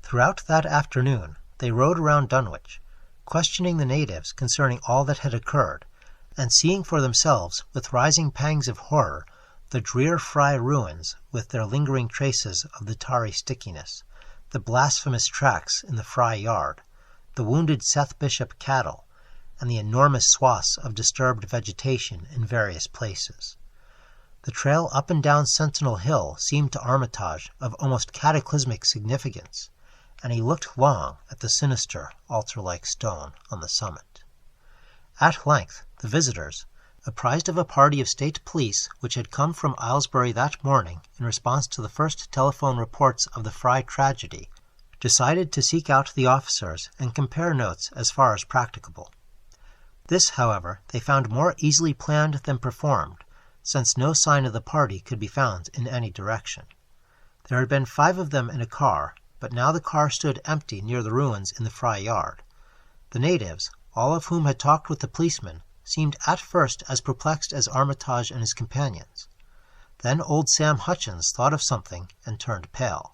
Throughout that afternoon they rode around Dunwich, questioning the natives concerning all that had occurred, and seeing for themselves with rising pangs of horror the drear Fry ruins with their lingering traces of the tarry stickiness, the blasphemous tracks in the Fry yard, the wounded Seth Bishop cattle, and the enormous swaths of disturbed vegetation in various places. The trail up and down Sentinel Hill seemed to Armitage of almost cataclysmic significance, and he looked long at the sinister, altar-like stone on the summit. At length the visitors, apprised of a party of state police which had come from Aylesbury that morning in response to the first telephone reports of the Fry tragedy, decided to seek out the officers and compare notes as far as practicable. This, however, they found more easily planned than performed, since no sign of the party could be found in any direction. There had been 5 of them in a car, but now the car stood empty near the ruins in the Fry yard. The natives, all of whom had talked with the policeman, seemed at first as perplexed as Armitage and his companions. Then old Sam Hutchins thought of something and turned pale,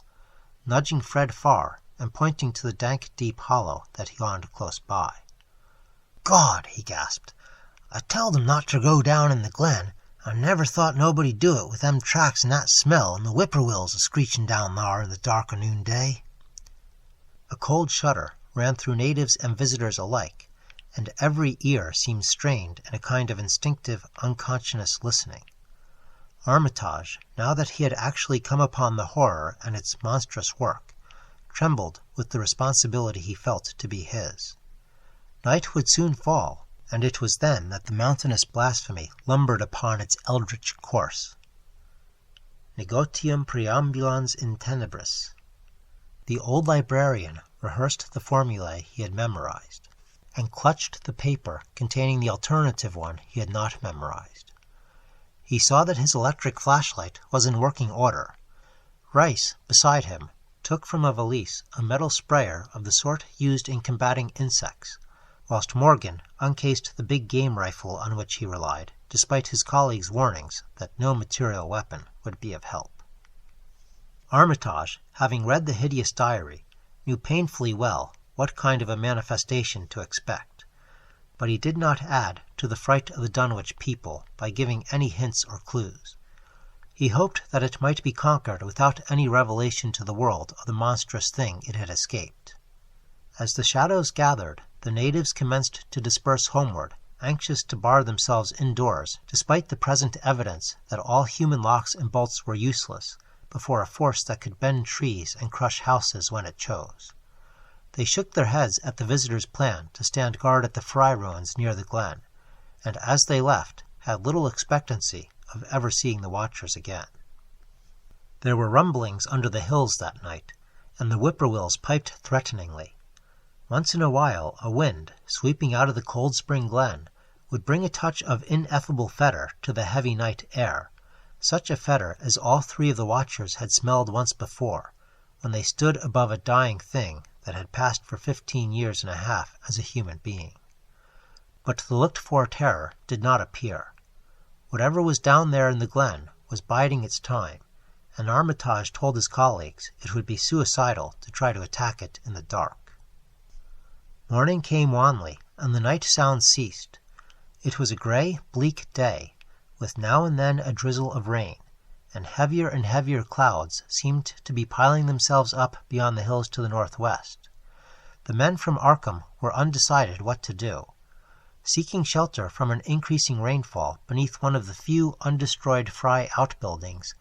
nudging Fred Farr and pointing to the dank, deep hollow that yawned close by. "God!" he gasped. "I telled 'em not ter go down in the glen. I never thought nobody'd do it with them tracks and that smell and the whippoorwills a-screechin' down thar in the dark o' noonday." A cold shudder ran through natives and visitors alike, and every ear seemed strained in a kind of instinctive, unconscious listening. Armitage, now that he had actually come upon the horror and its monstrous work, trembled with the responsibility he felt to be his. Night would soon fall, and it was then that the mountainous blasphemy lumbered upon its eldritch course. Negotium preambulans in tenebris. The old librarian rehearsed the formulae he had memorized, and clutched the paper containing the alternative one he had not memorized. He saw that his electric flashlight was in working order. Rice, beside him, took from a valise a metal sprayer of the sort used in combating insects, whilst Morgan uncased the big game rifle on which he relied, despite his colleagues' warnings that no material weapon would be of help. Armitage, having read the hideous diary, knew painfully well what kind of a manifestation to expect, but he did not add to the fright of the Dunwich people by giving any hints or clues. He hoped that it might be conquered without any revelation to the world of the monstrous thing it had escaped. As the shadows gathered, the natives commenced to disperse homeward, anxious to bar themselves indoors, despite the present evidence that all human locks and bolts were useless, before a force that could bend trees and crush houses when it chose. They shook their heads at the visitors' plan to stand guard at the Fry ruins near the glen, and as they left, had little expectancy of ever seeing the watchers again. There were rumblings under the hills that night, and the whippoorwills piped threateningly. Once in a while a wind, sweeping out of the cold spring glen, would bring a touch of ineffable fetor to the heavy night air, such a fetor as all 3 of the watchers had smelled once before, when they stood above a dying thing that had passed for 15 years and a half as a human being. But the looked-for terror did not appear. Whatever was down there in the glen was biding its time, and Armitage told his colleagues it would be suicidal to try to attack it in the dark. Morning came wanly, and the night sounds ceased. It was a grey, bleak day, with now and then a drizzle of rain, and heavier clouds seemed to be piling themselves up beyond the hills to the northwest. The men from Arkham were undecided what to do. Seeking shelter from an increasing rainfall beneath one of the few undestroyed Fry outbuildings,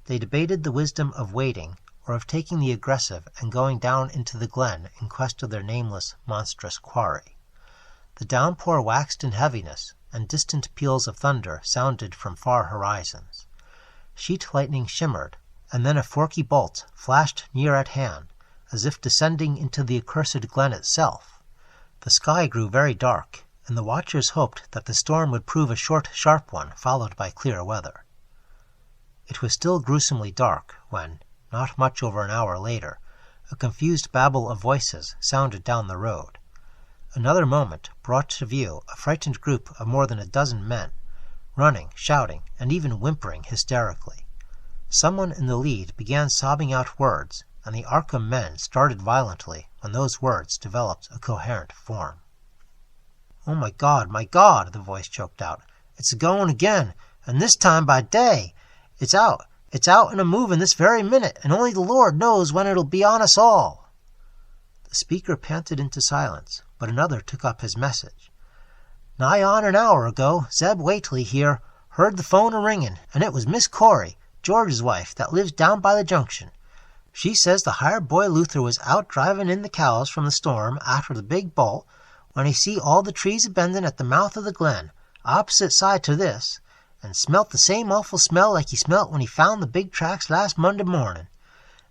they debated the wisdom of waiting or of taking the aggressive and going down into the glen in quest of their nameless, monstrous quarry. The downpour waxed in heaviness, and distant peals of thunder sounded from far horizons. Sheet lightning shimmered, and then a forky bolt flashed near at hand, as if descending into the accursed glen itself. The sky grew very dark, and the watchers hoped that the storm would prove a short, sharp one, followed by clear weather. It was still gruesomely dark when, not much over an hour later, a confused babble of voices sounded down the road. Another moment brought to view a frightened group of more than a dozen men, running, shouting, and even whimpering hysterically. Someone in the lead began sobbing out words, and the Arkham men started violently when those words developed a coherent form. "Oh, my God," the voice choked out. "It's a-going again, and this time by day. It's out and a-moving this very minute, and only the Lord knows when it'll be on us all." The speaker panted into silence, but another took up his message. "Nigh on an hour ago, Zeb Whately here heard the phone a-ringing, and it was Miss Corey, George's wife, that lives down by the junction. She says the hired boy Luther was out driving in the cows from the storm after the big bolt, when he see all the trees a-bending at the mouth of the glen, opposite side to this, and smelt the same awful smell like he smelt when he found the big tracks last Monday morning.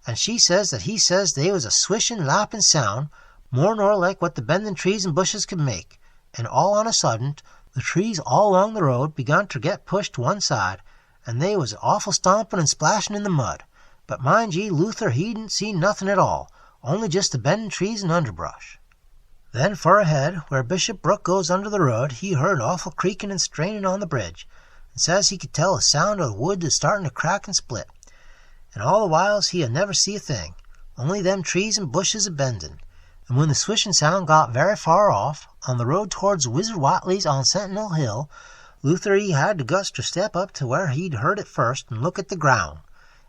And she says that he says they was a swishing, lapping sound, more nor like what the bending trees and bushes could make, and all on a sudden, the trees all along the road begun to get pushed to one side, and they was awful stomping and splashing in the mud. But mind ye, Luther he didn't see nothing at all, only just the bending trees and underbrush. Then fur ahead, where Bishop Brook goes under the road, he heard awful creaking and straining on the bridge, and says he could tell the sound of the wood is starting to crack and split. And all the whiles he had never see a thing, only them trees and bushes a-bending. And when the swishing sound got very far off, on the road towards Wizard Whatley's on Sentinel Hill, Luther he had the guts to step up to where he'd heard it first and look at the ground.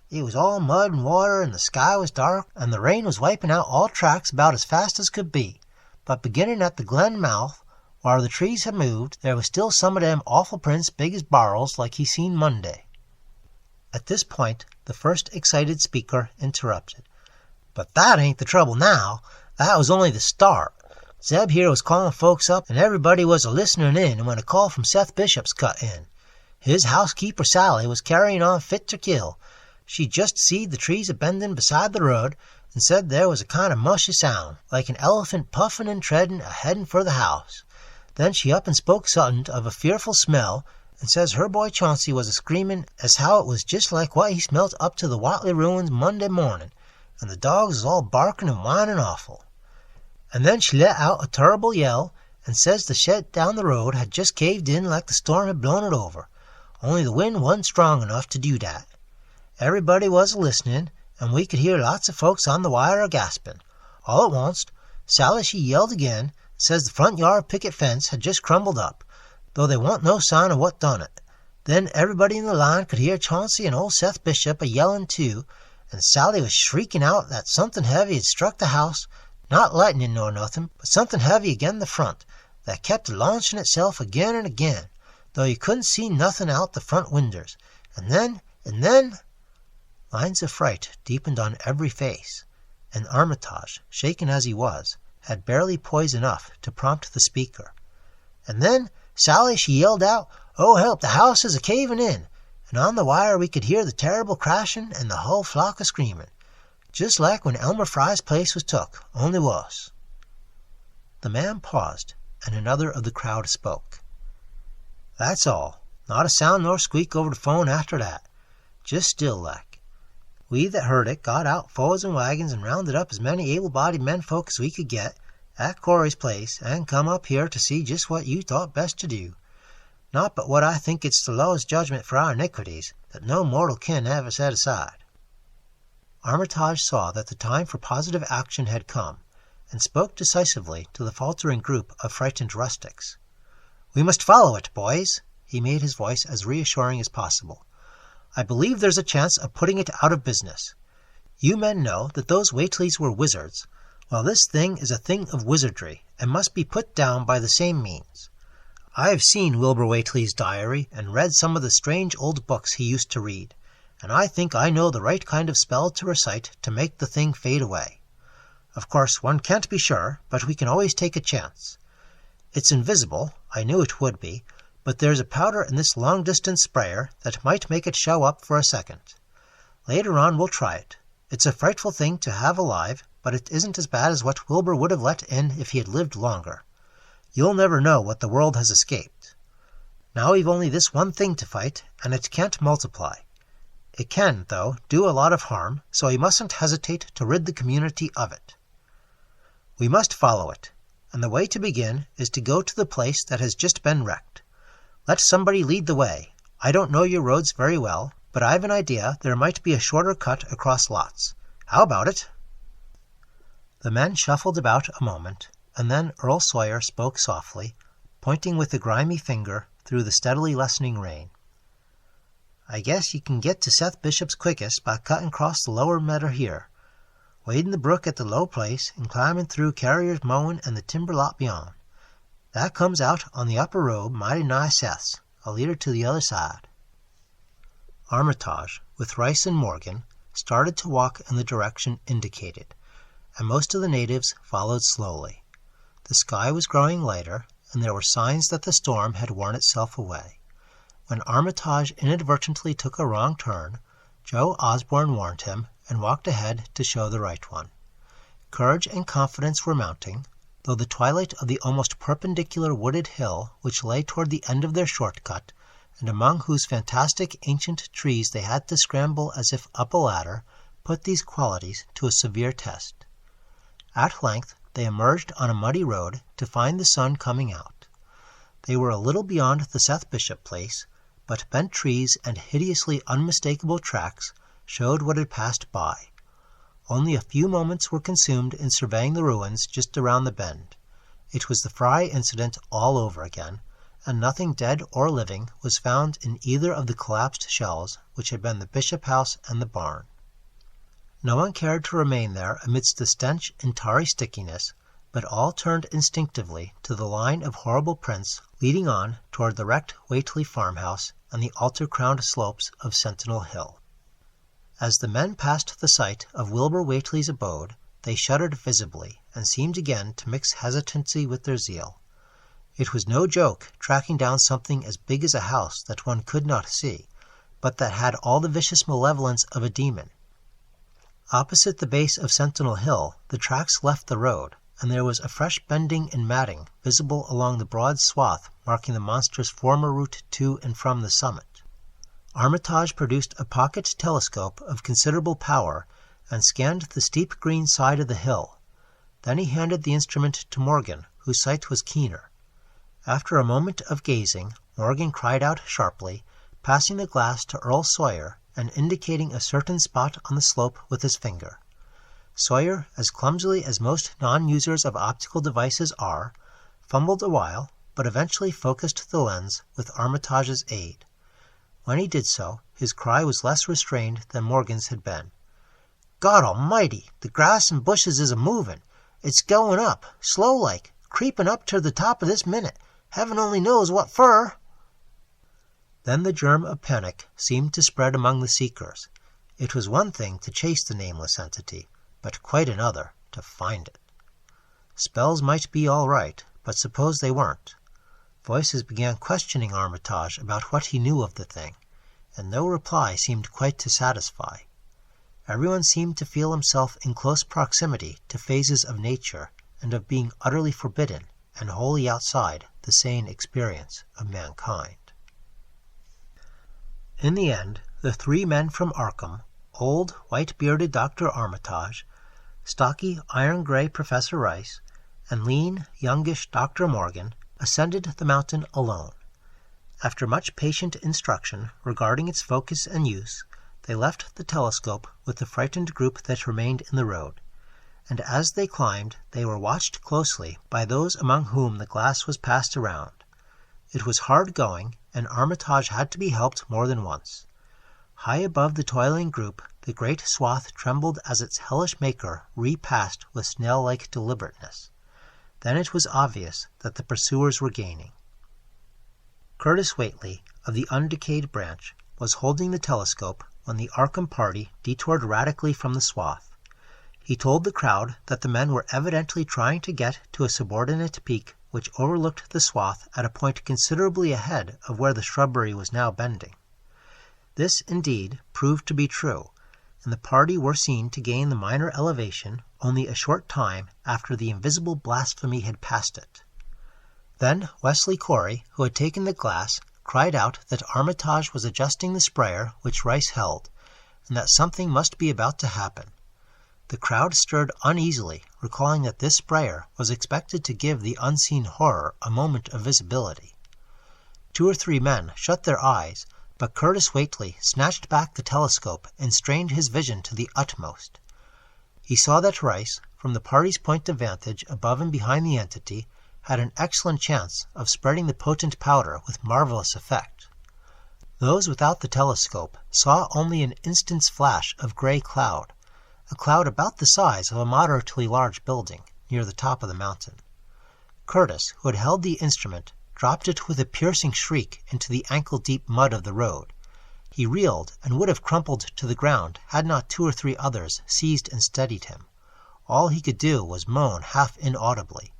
It was all mud and water, and the sky was dark, and the rain was wiping out all tracks about as fast as could be. But beginning at the glen mouth, where the trees had moved, there was still some of them awful prints big as barrels like he seen Monday." At this point, the first excited speaker interrupted. "But that ain't the trouble now. That was only the start. Zeb here was calling folks up, and everybody was a-listening in when a call from Seth Bishop's cut in. His housekeeper Sally was carrying on fit to kill. She just seed the trees a-bending beside the road, and said there was a kind of mushy sound, like an elephant puffing and treading a-heading for the house. Then she up and spoke sudden of a fearful smell, and says her boy Chauncey was a-screaming as how it was just like what he smelt up to the Whatley ruins Monday morning, and the dogs was all barking and whining awful. And then she let out a terrible yell, and says the shed down the road had just caved in like the storm had blown it over, only the wind wasn't strong enough to do that. Everybody was a-listening, and we could hear lots of folks on the wire a-gasping. All at once, Sally she yelled again, says the front yard picket fence had just crumbled up, though there wa'n't no sign of what done it. Then everybody in the line could hear Chauncey and old Seth Bishop a-yelling too, and Sally was shrieking out that something heavy had struck the house, not lightning nor nothing, but something heavy again the front, that kept launching itself again and again, though you couldn't see nothing out the front winders. And then... Lines of fright deepened on every face, and Armitage, shaken as he was, had barely poise enough to prompt the speaker. And then Sally she yelled out, "Oh, help, the house is a-caving in," and on the wire we could hear the terrible crashing and the whole flock a-screaming, just like when Elmer Fry's place was took, only wuss. The man paused, and another of the crowd spoke. "That's all. Not a sound nor squeak over the phone after that. Just still like. We that heard it got out foes and wagons and rounded up as many able-bodied menfolk as we could get at Corey's place, and come up here to see just what you thought best to do. Not but what I think it's the lowest judgment for our iniquities that no mortal kin ever set aside." Armitage saw that the time for positive action had come, and spoke decisively to the faltering group of frightened rustics. "We must follow it, boys." He made his voice as reassuring as possible. "I believe there's a chance of putting it out of business. You men know that those Whateleys were wizards. Well, this thing is a thing of wizardry, and must be put down by the same means. I have seen Wilbur Whately's diary, and read some of the strange old books he used to read, and I think I know the right kind of spell to recite to make the thing fade away. Of course, one can't be sure, but we can always take a chance. It's invisible, I knew it would be, but there's a powder in this long-distance sprayer that might make it show up for a second. Later on we'll try it. It's a frightful thing to have alive, but it isn't as bad as what Wilbur would have let in if he had lived longer. You'll never know what the world has escaped. Now we've only this one thing to fight, and it can't multiply. It can, though, do a lot of harm, so we mustn't hesitate to rid the community of it. We must follow it, and the way to begin is to go to the place that has just been wrecked. Let somebody lead the way. I don't know your roads very well, but I've an idea there might be a shorter cut across lots. How about it?" The men shuffled about a moment, and then Earl Sawyer spoke softly, pointing with a grimy finger through the steadily lessening rain. "I guess you can get to Seth Bishop's quickest by cutting across the lower meadow here, wading the brook at the low place, and climbing through Carrier's mowing and the timber lot beyond. That comes out on the upper road mighty nigh Seth's. I'll lead her to the other side." Armitage, with Rice and Morgan, started to walk in the direction indicated, and most of the natives followed slowly. The sky was growing lighter, and there were signs that the storm had worn itself away. When Armitage inadvertently took a wrong turn, Joe Osborne warned him and walked ahead to show the right one. Courage and confidence were mounting, though the twilight of the almost perpendicular wooded hill which lay toward the end of their shortcut, and among whose fantastic ancient trees they had to scramble as if up a ladder, put these qualities to a severe test. At length they emerged on a muddy road to find the sun coming out. They were a little beyond the Seth Bishop place, but bent trees and hideously unmistakable tracks showed what had passed by. Only a few moments were consumed in surveying the ruins just around the bend. It was the Fry incident all over again, and nothing dead or living was found in either of the collapsed shells which had been the Bishop house and the barn. No one cared to remain there amidst the stench and tarry stickiness, but all turned instinctively to the line of horrible prints leading on toward the wrecked Whately farmhouse and the altar-crowned slopes of Sentinel Hill. As the men passed the site of Wilbur Whately's abode, they shuddered visibly, and seemed again to mix hesitancy with their zeal. It was no joke tracking down something as big as a house that one could not see, but that had all the vicious malevolence of a demon. Opposite the base of Sentinel Hill, the tracks left the road, and there was a fresh bending and matting visible along the broad swath marking the monster's former route to and from the summit. Armitage produced a pocket telescope of considerable power and scanned the steep green side of the hill. Then he handed the instrument to Morgan, whose sight was keener. After a moment of gazing, Morgan cried out sharply, passing the glass to Earl Sawyer and indicating a certain spot on the slope with his finger. Sawyer, as clumsily as most non-users of optical devices are, fumbled a while, but eventually focused the lens with Armitage's aid. When he did so, his cry was less restrained than Morgan's had been. "God almighty, the grass and bushes is a-movin'. It's going up, slow-like, creepin' up to the top of this minute. Heaven only knows what fur." Then the germ of panic seemed to spread among the seekers. It was one thing to chase the nameless entity, but quite another to find it. Spells might be all right, but suppose they weren't? Voices began questioning Armitage about what he knew of the thing, and no reply seemed quite to satisfy. Everyone seemed to feel himself in close proximity to phases of nature and of being utterly forbidden and wholly outside the sane experience of mankind. In the end, the three men from Arkham, old, white-bearded Dr. Armitage, stocky, iron-gray Professor Rice, and lean, youngish Dr. Morgan, ascended the mountain alone. After much patient instruction regarding its focus and use, they left the telescope with the frightened group that remained in the road, and as they climbed they were watched closely by those among whom the glass was passed around. It was hard going, and Armitage had to be helped more than once. High above the toiling group, the great swath trembled as its hellish maker repassed with snail-like deliberateness. Then it was obvious that the pursuers were gaining. Curtis Whately, of the undecayed branch, was holding the telescope when the Arkham party detoured radically from the swath. He told the crowd that the men were evidently trying to get to a subordinate peak which overlooked the swath at a point considerably ahead of where the shrubbery was now bending. This, indeed, proved to be true, and the party were seen to gain the minor elevation only a short time after the invisible blasphemy had passed it. Then Wesley Corey, who had taken the glass, cried out that Armitage was adjusting the sprayer which Rice held, and that something must be about to happen. The crowd stirred uneasily, recalling that this sprayer was expected to give the unseen horror a moment of visibility. 2 or 3 men shut their eyes, but Curtis Whately snatched back the telescope and strained his vision to the utmost. He saw that Rice, from the party's point of vantage above and behind the entity, had an excellent chance of spreading the potent powder with marvelous effect. Those without the telescope saw only an instant's flash of gray cloud, a cloud about the size of a moderately large building near the top of the mountain. Curtis, who had held the instrument, dropped it with a piercing shriek into the ankle-deep mud of the road. He reeled and would have crumpled to the ground had not 2 or 3 others seized and steadied him. All he could do was moan half inaudibly,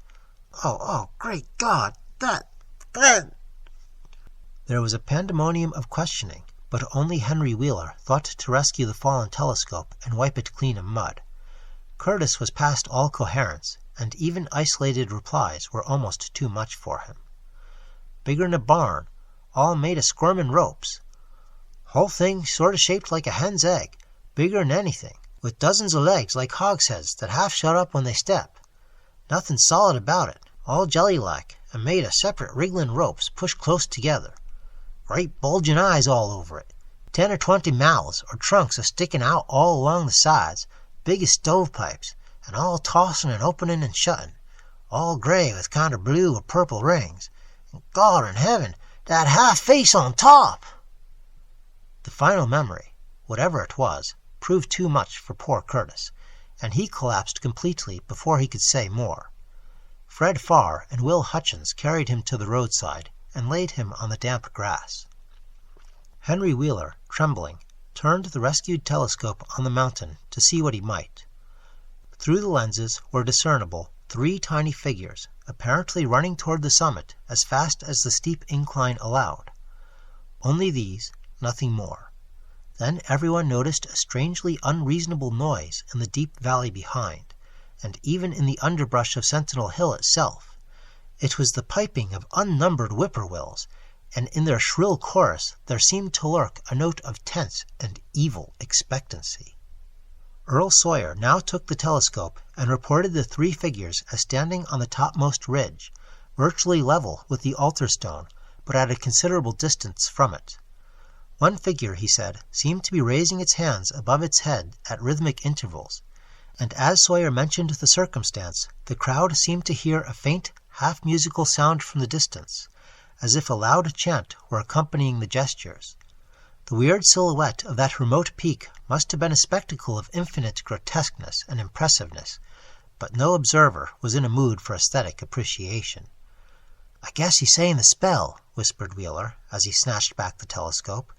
"Oh, great God, that... There was a pandemonium of questioning, but only Henry Wheeler thought to rescue the fallen telescope and wipe it clean of mud. Curtis was past all coherence, and even isolated replies were almost too much for him. "Bigger'n a barn, all made of squirmin' ropes. Whole thing sort of shaped like a hen's egg, bigger'n anything, with dozens of legs like hogsheads that half shut up when they step. Nothing solid about it, all jelly-like, and made of separate wrigglin' ropes pushed close together. Great bulgin' eyes all over it, 10 or 20 mouths or trunks a-stickin' out all along the sides, big as stovepipes, and all tossin' and openin' and shuttin', all gray with kind of blue or purple rings. And God in heaven, that half face on top!" The final memory, whatever it was, proved too much for poor Curtis, and he collapsed completely before he could say more. Fred Farr and Will Hutchins carried him to the roadside and laid him on the damp grass. Henry Wheeler, trembling, turned the rescued telescope on the mountain to see what he might. Through the lenses were discernible 3 tiny figures, apparently running toward the summit as fast as the steep incline allowed. Only these, nothing more. Then everyone noticed a strangely unreasonable noise in the deep valley behind, and even in the underbrush of Sentinel Hill itself. It was the piping of unnumbered whippoorwills, and in their shrill chorus there seemed to lurk a note of tense and evil expectancy. Earl Sawyer now took the telescope and reported the 3 figures as standing on the topmost ridge, virtually level with the altar stone, but at a considerable distance from it. One figure, he said, seemed to be raising its hands above its head at rhythmic intervals, and as Sawyer mentioned the circumstance, the crowd seemed to hear a faint, half-musical sound from the distance, as if a loud chant were accompanying the gestures. The weird silhouette of that remote peak must have been a spectacle of infinite grotesqueness and impressiveness, but no observer was in a mood for aesthetic appreciation. "I guess he's saying the spell," whispered Wheeler, as he snatched back the telescope.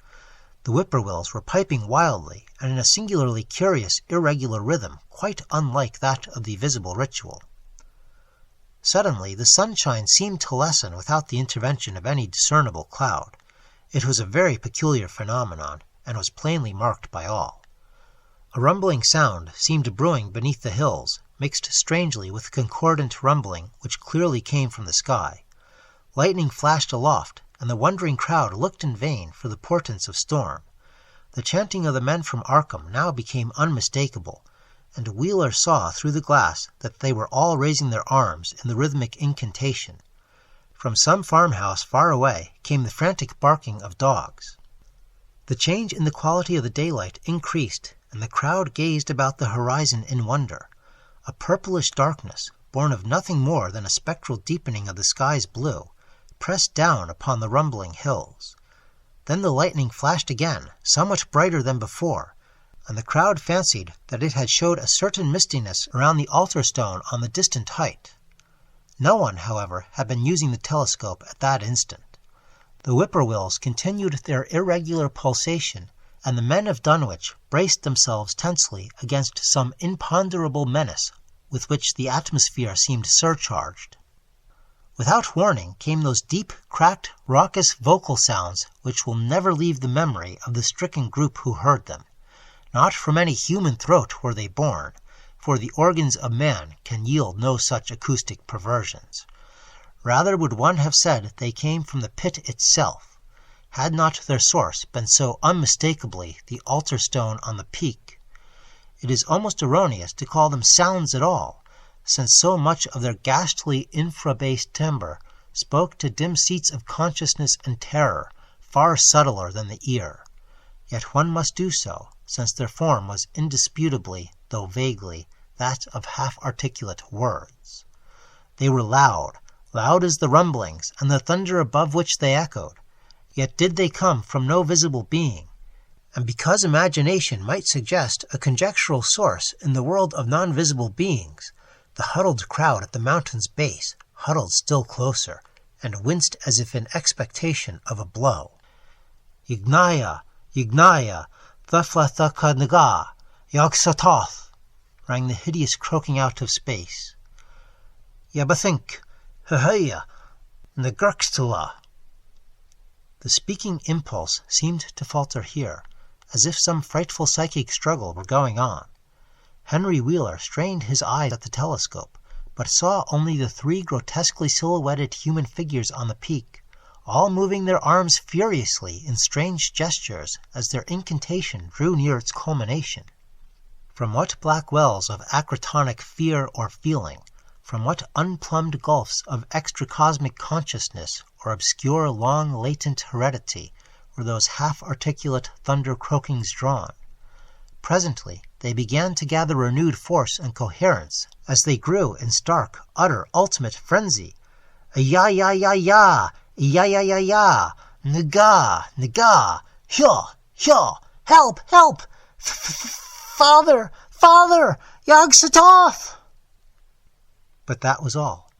The whippoorwills were piping wildly, and in a singularly curious, irregular rhythm, quite unlike that of the visible ritual. Suddenly the sunshine seemed to lessen without the intervention of any discernible cloud. It was a very peculiar phenomenon, and was plainly marked by all. A rumbling sound seemed brewing beneath the hills, mixed strangely with concordant rumbling which clearly came from the sky. Lightning flashed aloft, and the wondering crowd looked in vain for the portents of storm. The chanting of the men from Arkham now became unmistakable, and Wheeler saw through the glass that they were all raising their arms in the rhythmic incantation. From some farmhouse far away came the frantic barking of dogs. The change in the quality of the daylight increased, and the crowd gazed about the horizon in wonder. A purplish darkness, born of nothing more than a spectral deepening of the sky's blue, pressed down upon the rumbling hills. Then the lightning flashed again, somewhat brighter than before, and the crowd fancied that it had showed a certain mistiness around the altar stone on the distant height. No one, however, had been using the telescope at that instant. The whippoorwills continued their irregular pulsation, and the men of Dunwich braced themselves tensely against some imponderable menace with which the atmosphere seemed surcharged. Without warning came those deep, cracked, raucous vocal sounds which will never leave the memory of the stricken group who heard them. Not from any human throat were they born, for the organs of man can yield no such acoustic perversions. Rather would one have said they came from the pit itself, had not their source been so unmistakably the altar stone on the peak. It is almost erroneous to call them sounds at all, since so much of their ghastly infra-bass timbre spoke to dim seats of consciousness and terror, far subtler than the ear. Yet one must do so, since their form was indisputably, though vaguely, that of half-articulate words. They were loud as the rumblings and the thunder above which they echoed, yet did they come from no visible being, and because imagination might suggest a conjectural source in the world of non-visible beings, the huddled crowd at the mountain's base huddled still closer, and winced as if in expectation of a blow. Yignaya, Yignaya, Theflethakanaga, yog-sothoth, rang the hideous croaking out of space. Yabathink, Hehaya, Nagurkstula. The speaking impulse seemed to falter here, as if some frightful psychic struggle were going on. Henry Wheeler strained his eyes at the telescope, but saw only the 3 grotesquely silhouetted human figures on the peak, all moving their arms furiously in strange gestures as their incantation drew near its culmination. From what black wells of acrotonic fear or feeling, from what unplumbed gulfs of extracosmic consciousness or obscure long-latent heredity were those half-articulate thunder-croakings drawn? Presently they began to gather renewed force and coherence as they grew in stark, utter, ultimate frenzy. Ya-ya-ya-ya, ya-ya-ya-ya, naga, naga, hyo, hyo, help, help, father, father, yog-sothoth! But that was all.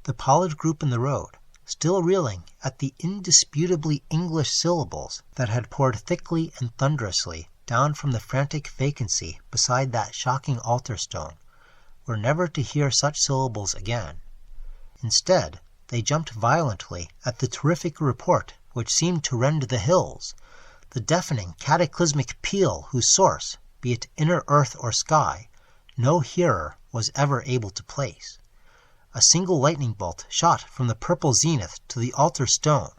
The pollard group in the road, still reeling at the indisputably English syllables that had poured thickly and thunderously down from the frantic vacancy beside that shocking altar stone, were never to hear such syllables again. Instead, they jumped violently at the terrific report which seemed to rend the hills, the deafening cataclysmic peal whose source, be it inner earth or sky, no hearer was ever able to place. A single lightning bolt shot from the purple zenith to the altar stone,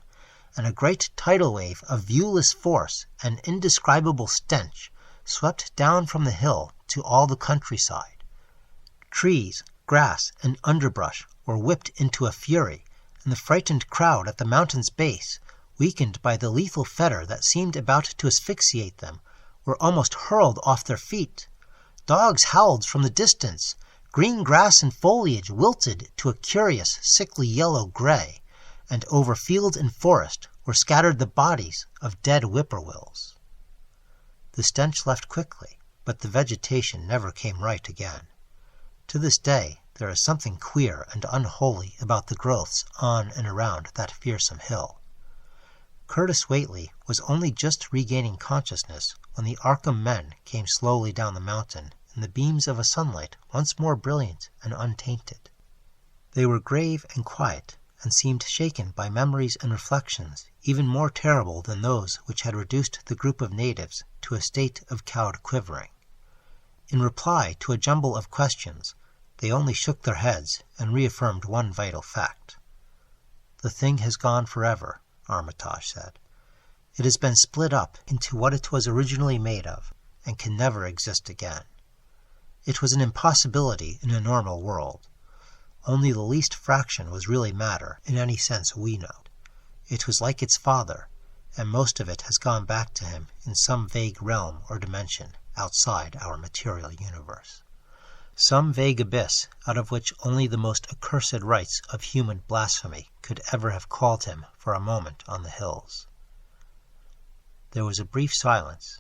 and a great tidal wave of viewless force and indescribable stench swept down from the hill to all the countryside. Trees, grass, and underbrush were whipped into a fury, and the frightened crowd at the mountain's base, weakened by the lethal fetter that seemed about to asphyxiate them, were almost hurled off their feet. Dogs howled from the distance. Green grass and foliage wilted to a curious, sickly yellow-gray, and over field and forest were scattered the bodies of dead whippoorwills. The stench left quickly, but the vegetation never came right again. To this day there is something queer and unholy about the growths on and around that fearsome hill. Curtis Whately was only just regaining consciousness when the Arkham men came slowly down the mountain in the beams of a sunlight once more brilliant and untainted. They were grave and quiet, and seemed shaken by memories and reflections even more terrible than those which had reduced the group of natives to a state of cowed quivering. In reply to a jumble of questions, they only shook their heads and reaffirmed one vital fact. "The thing has gone forever," Armitage said. "It has been split up into what it was originally made of, and can never exist again. It was an impossibility in a normal world. Only the least fraction was really matter in any sense we know. It was like its father, and most of it has gone back to him in some vague realm or dimension outside our material universe. Some vague abyss out of which only the most accursed rites of human blasphemy could ever have called him for a moment on the hills." There was a brief silence,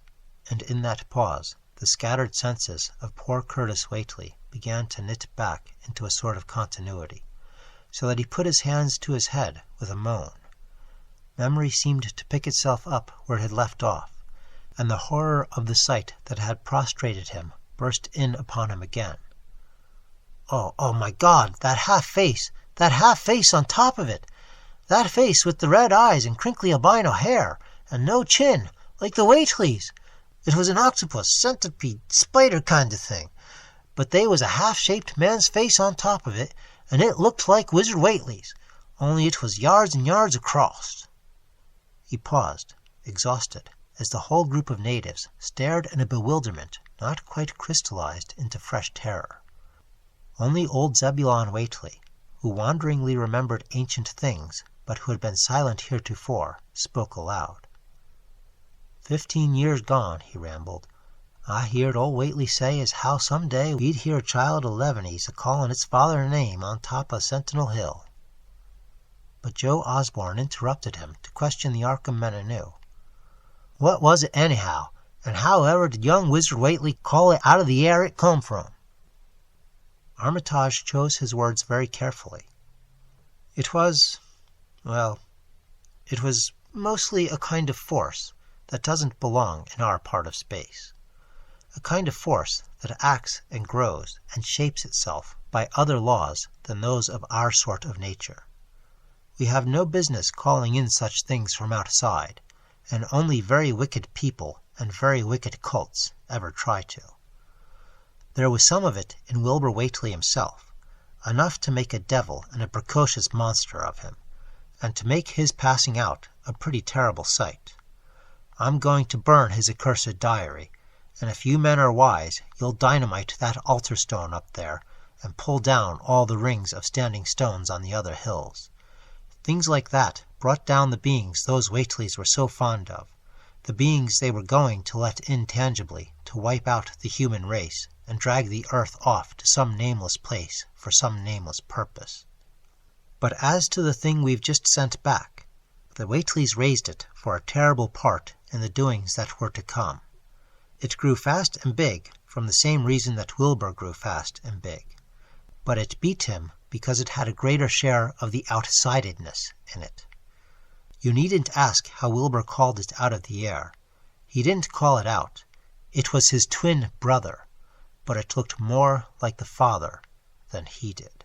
and in that pause the scattered senses of poor Curtis Whately began to knit back into a sort of continuity, so that he put his hands to his head with a moan. Memory seemed to pick itself up where it had left off, and the horror of the sight that had prostrated him burst in upon him again. Oh my God, that half-face on top of it! That face with the red eyes and crinkly albino hair, and no chin, like the Whateleys! It was an octopus, centipede, spider kind of thing. but they was a half-shaped man's face on top of it, and it looked like Wizard Whately's, only it was yards and yards across." He paused, exhausted, as the whole group of natives stared in a bewilderment not quite crystallized into fresh terror. Only old Zebulon Whately, who wanderingly remembered ancient things, but who had been silent heretofore, spoke aloud. "15 years gone," he rambled, "I heerd old Whately say as how some day we'd hear a child of 11's a-callin' its father's name on top of Sentinel Hill." But Joe Osborne interrupted him to question the Arkham men anew. "What was it anyhow, and however did young Wizard Whately call it out of the air it come from?" Armitage chose his words very carefully. "It was mostly a kind of force that doesn't belong in our part of space. A kind of force that acts and grows and shapes itself by other laws than those of our sort of nature. We have no business calling in such things from outside, and only very wicked people and very wicked cults ever try to. There was some of it in Wilbur Whately himself, enough to make a devil and a precocious monster of him, and to make his passing out a pretty terrible sight. I'm going to burn his accursed diary, and if you men are wise, you'll dynamite that altar stone up there, and pull down all the rings of standing stones on the other hills. Things like that brought down the beings those Whateleys were so fond of, the beings they were going to let in tangibly to wipe out the human race and drag the earth off to some nameless place for some nameless purpose. But as to the thing we've just sent back, the Whateleys raised it for a terrible part in the doings that were to come. It grew fast and big from the same reason that Wilbur grew fast and big. But it beat him because it had a greater share of the outsidedness in it. You needn't ask how Wilbur called it out of the air. He didn't call it out. It was his twin brother, but it looked more like the father than he did.